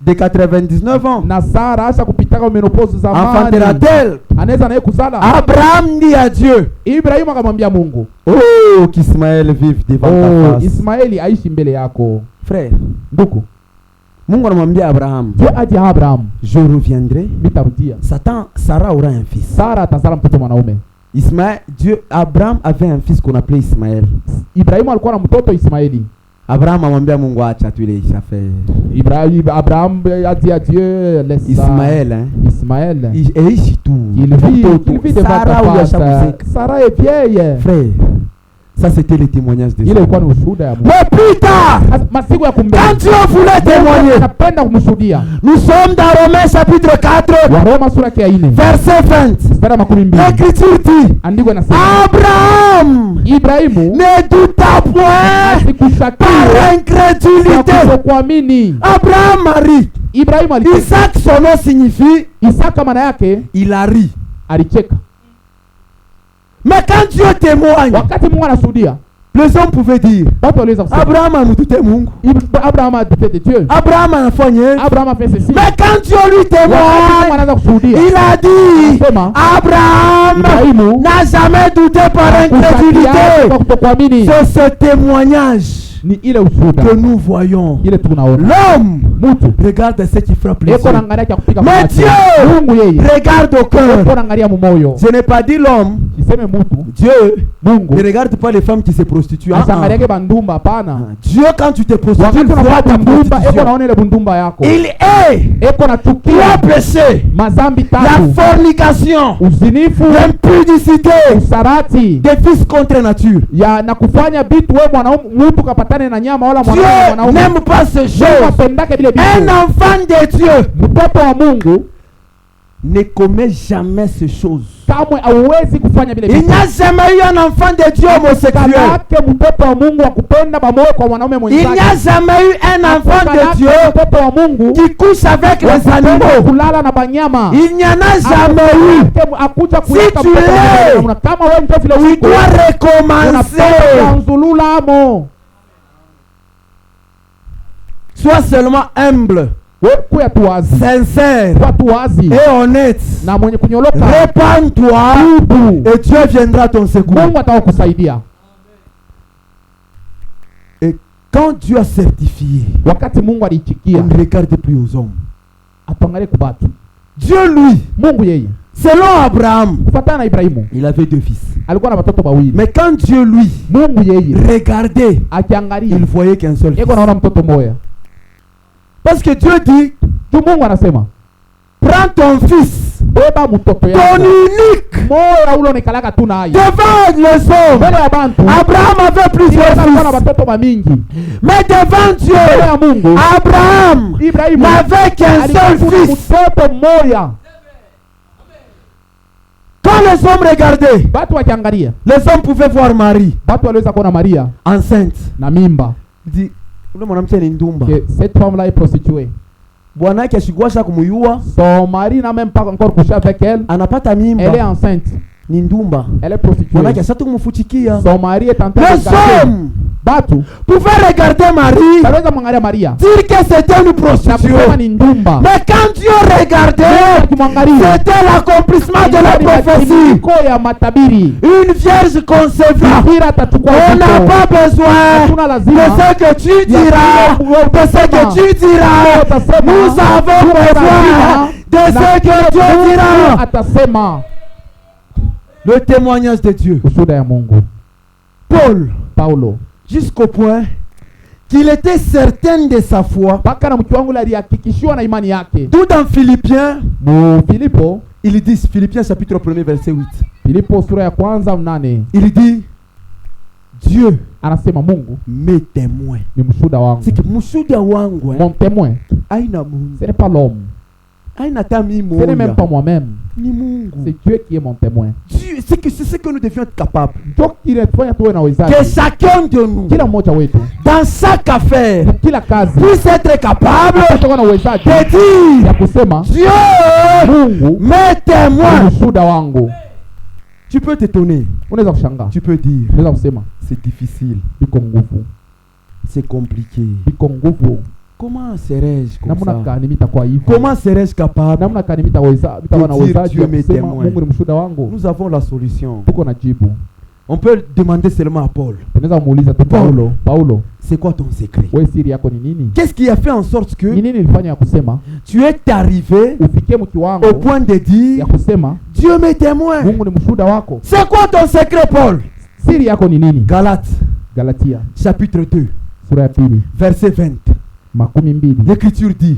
de 99 ans. Na Sara acha kupitaka menopause zamani. Enfantera-t-elle? Anaweza naye kuzala. Abraham dit à Dieu. Ibrahim akamwambia Mungu. Oh, qu'Ismaël vive devant ta face. Ismaeli aishi mbele yako. Frère. Ndugu. Mungu anamwambia Abraham. Dieu a dit à Abraham. Je reviendrai. Nitarudia. Sarah aura un fils. Sara atazala mtoto mwanaume. Abraham avait un fils qu'on appelait Ismaël. Ibrahim alikuwa na mtoto Ismaeli. Abraham amwambia Mungu acha tu ile affaire. Abraham a dit à Dieu laisse Ismaël, hein. Ismaël. Et ici tout. Il vit devant ta face. Sarah est vieille. Frère. Ça c'était le témoignage de Dieu. Mais plus tard, quand Dieu voulait témoigner, nous sommes dans Romains chapitre 4, verset 20. L'Écriture dit, Abraham ne douta point par incrédulité. Abraham a ri. Isaac, son nom signifie, il a ri. Mais quand Dieu témoigne, les hommes pouvaient dire, Abraham a douté Mungu. Abraham a douté de Dieu. Abraham a fait ceci. Mais quand Dieu lui témoigne, il a dit, Abraham n'a jamais douté par incrédulité. C'est ce témoignage que nous voyons. L'homme regarde ce qui frappe les yeux. Mais Dieu regarde au cœur. Je n'ai pas dit l'homme. Dieu ne regarde pas les femmes qui se prostituent. Dieu, quand tu te prostitues, il voit ta prostitution. Il est trois péchés: la fornication, l'impudicité, des fils contre nature. Dieu n'aime pas ce jeu. Un enfant de Dieu ne commet jamais ces choses. Il n'y a jamais eu un enfant de Dieu homosexuel. Il n'y a jamais eu un enfant de Dieu qui couche avec les animaux. Il n'y en a jamais eu. Si tu l'es, tu dois recommencer. Sois seulement humble, sincère et honnête. Répands-toi et Dieu viendra à ton secours. Et quand Dieu a certifié, on ne regarde plus aux hommes. Dieu lui, selon Abraham, il avait 2 fils. Mais quand Dieu lui regardait, il voyait qu'un seul fils. Parce que Dieu dit, prends ton fils, ton unique, devant les hommes. Abraham avait plusieurs fils, mais devant Dieu, Abraham n'avait qu'un seul fils. Quand les hommes regardaient, les hommes pouvaient voir Marie enceinte. Il dit, cette femme-là est prostituée. Son mari n'a même pas encore couché avec elle. Elle est enceinte. Elle est prostituée. Son mari est en train de les hommes batu pouvaient regarder Marie, baweza mwangalia Maria dire que c'était une prostituée. ni ndumba. Mais quand Dieu regardait, c'était l'accomplissement de la prophétie. ya matabiri. Une vierge concevue. On n'a pas besoin de ce que tu diras, de ce que tu diras. Nous avons besoin de ce que Dieu dira. Atasema. Le témoignage de Dieu. Ushuhuda ya Mungu. Paulo, jusqu'au point qu'il était certain de sa foi. Tout dans Philippiens, il dit, Philippiens chapitre 1 verset 8. Il dit, Dieu anasema Mungu mes témoins. Ni mshuhuda wangu. C'est que mshuhuda wangu, mon témoin, aina Mungu. Ce n'est pas l'homme. Aina tami ce n'est même pas moi-même. Ni Mungu. C'est Dieu qui est mon témoin. Dieu, c'est ce que nous devions être capables. Que chacun de nous, dans chaque affaire, puisse être capable de dire, Dieu, mes témoins. Tu peux t'étonner. Tu peux dire, c'est difficile. C'est compliqué. Comment serais-je comme ça? Comment serais-je capable de dire Dieu mes témoins? Nous avons la solution. On peut demander seulement à Paul. Paulo, c'est quoi ton secret? Qu'est-ce qui a fait en sorte que tu es arrivé au point de dire Dieu mes témoins? C'est quoi ton secret, Paul? Galatia chapitre 2 verset 20. L'écriture dit,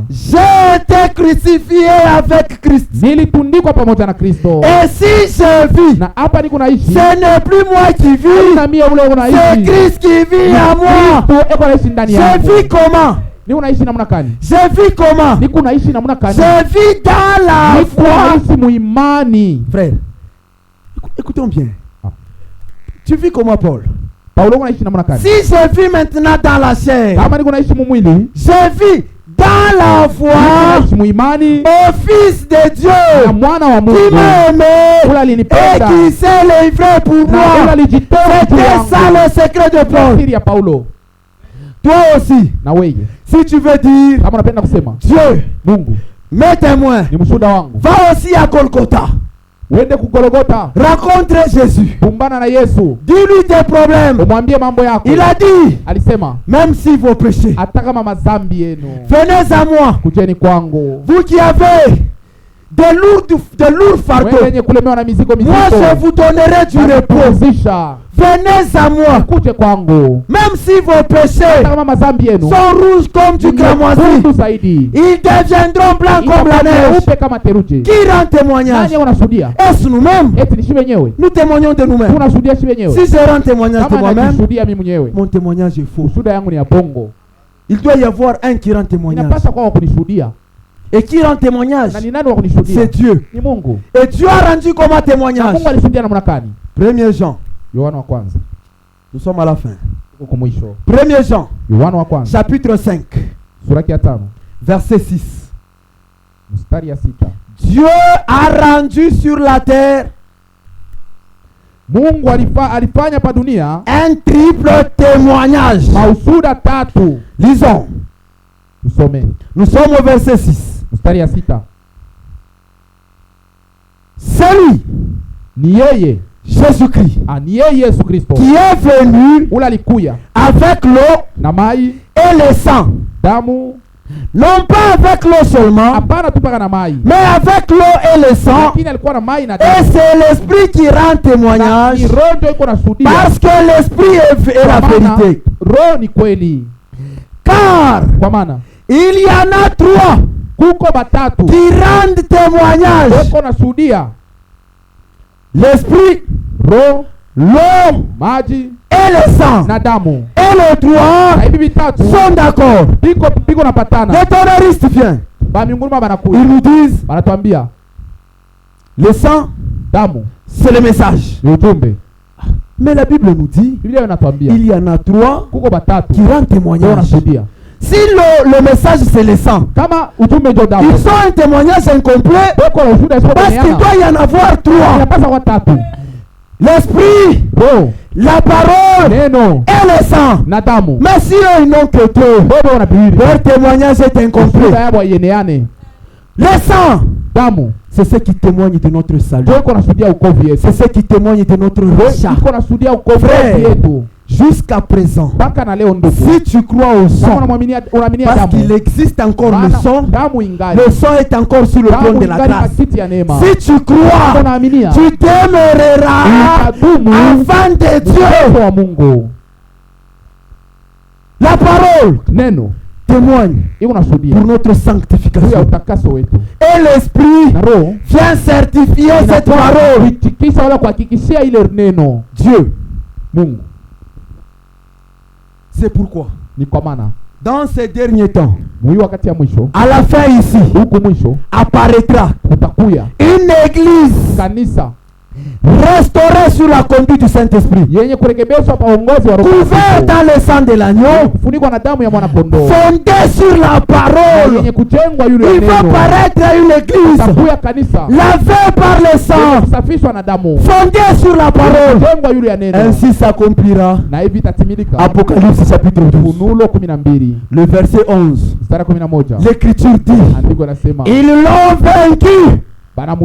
j'ai été crucifié avec Christ. Et si je vis, ce n'est plus moi qui vis, c'est Christ qui vit à moi. Je vis comment? Je vis comment? Je vis dans la foi. Frère, écoutons bien. Tu vis comment, Paul? Si je vis maintenant dans la chair, je vis dans la foi au Fils de Dieu qui m'a aimé et qui s'est livré pour moi. C'était ça le secret de Paul. Toi aussi, si tu veux dire Dieu, mes témoins, va aussi à Golgotha. Rencontre Jésus. Dis-lui tes problèmes. Il a dit, même si vos péchés, venez à moi. Vous qui avez de lourds fardeaux, moi je vous donnerai du repos. Venez à moi. Même si vos péchés sont rouges comme du cramoisi, ils deviendront blancs comme la neige. Qui rend témoignage? Est-ce nous-mêmes? Nous témoignons de nous-mêmes. Si je rends témoignage de moi-même, mon témoignage est faux. Il doit y avoir un qui rend témoignage. Et qui rend témoignage? C'est Dieu. Et Dieu a rendu comment témoignage? 1 Jean. Nous sommes à la fin. 1 Jean chapitre 5 verset 6. Dieu a rendu sur la terre un triple témoignage. Lisons. Nous sommes au verset 6. C'est lui, Jésus-Christ, qui est venu avec l'eau et le sang. Non pas avec l'eau seulement, mais avec l'eau et le sang. Et c'est l'esprit qui rend témoignage, parce que l'esprit est la vérité. Car il y en a trois qui rendent témoignage: l'esprit, l'eau et le sang. Et les trois sont d'accord. Les terroristes viennent. Ils nous disent le sang, c'est le message. Mais la Bible nous dit il y en a trois qui rendent témoignage. Si le message c'est le sang, ils sont un témoignage incomplet, parce qu'il doit y en avoir trois: l'esprit, la parole neno et le sang. na damu. Mais si eux n'ont que deux, leur témoignage est incomplet. Le sang, damu, c'est ce qui témoigne de notre salut. C'est ce qui témoigne de notre rachat. Frère, jusqu'à présent, si tu crois au sang, parce qu'il existe encore le sang est encore sur le trône de la grâce. Si tu crois, tu demeureras enfant de Dieu. La parole témoigne pour notre sanctification. Et l'Esprit vient certifier cette parole. Dieu. C'est pourquoi dans ces derniers temps, à la fin ici, apparaîtra une église restaurée sur la conduite du Saint-Esprit, couverte dans le sang de l'agneau, fondée sur la parole. Il va paraître une église lavée par le sang, fondée sur la parole. Ainsi s'accomplira Apocalypse chapitre 12, le verset 11. L'écriture dit, ils l'ont vaincu à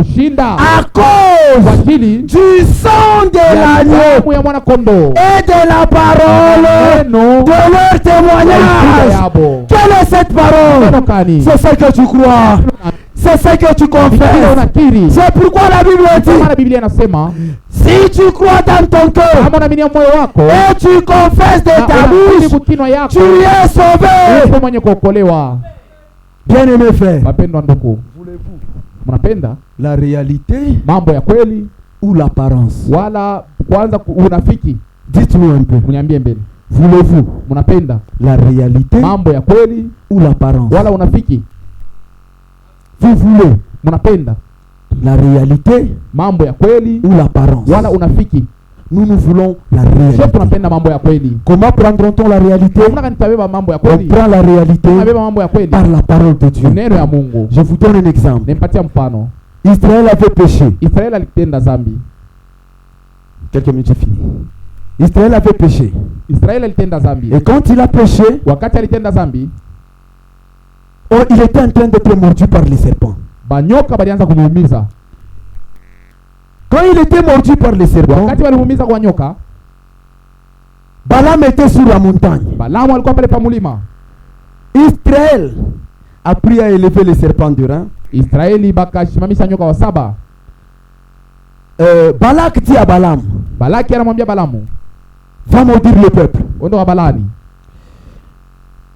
cause du sang de l'agneau et de la parole de leur témoignage. Quelle est cette parole? C'est ce que tu crois, c'est ce que tu confesses. C'est pourquoi la Bible dit, si tu crois dans ton cœur et tu confesses de ta bouche, tu es sauvé. Bien-aimé frère, mnapenda la réalité mambo ya kweli ou l'apparence? Wala kwanza unafiki? Dites-nous un peu. Mniambie mbele. Voulez-vous mnapenda la réalité mambo ya kweli ou l'apparence? Wala unafiki? Vous voulez mnapenda la réalité mambo ya kweli ou l'apparence? Wala unafiki? Nous voulons la réalité. Comment prendront-on la réalité? On prend la réalité par la parole de Dieu. Je vous donne un exemple. Israël avait péché. Quelques minutes, j'ai fini. Israël avait péché. Et quand il a péché, il était en train d'être mordu par les serpents. Quand il était mordu par les serpents, Balaam était sur la montagne. Israël a pris à élever les serpents de Rhin. Balak dit à Balaam, va maudire le peuple.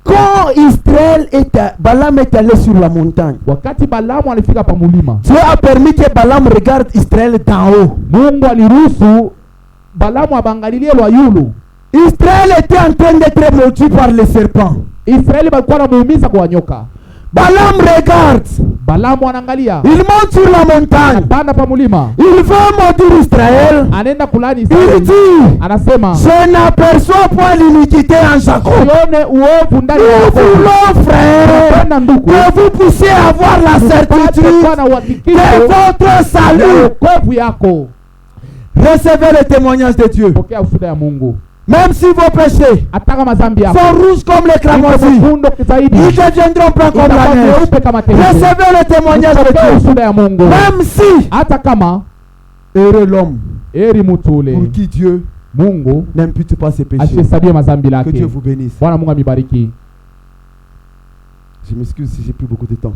Quand Balaam est allé sur la montagne, Dieu a permis que Balaam regarde Israël d'en haut. Israël était en train d'être mordu par les serpents. Balaam regarde. Il monte sur la montagne. Il veut maudire Israël. Il dit, je n'aperçois point l'iniquité en Jacob. Nous voulons, frère, que vous puissiez avoir la certitude de votre salut. Recevez le témoignage de Dieu. Même si vos péchés sont rouges comme les cramoisis, ils deviendront blancs comme la neige. Recevez le témoignage de Dieu. Même si, heureux l'homme pour qui Dieu n'impute pas ses péchés. Que Dieu vous bénisse. Je m'excuse si j'ai pris beaucoup de temps.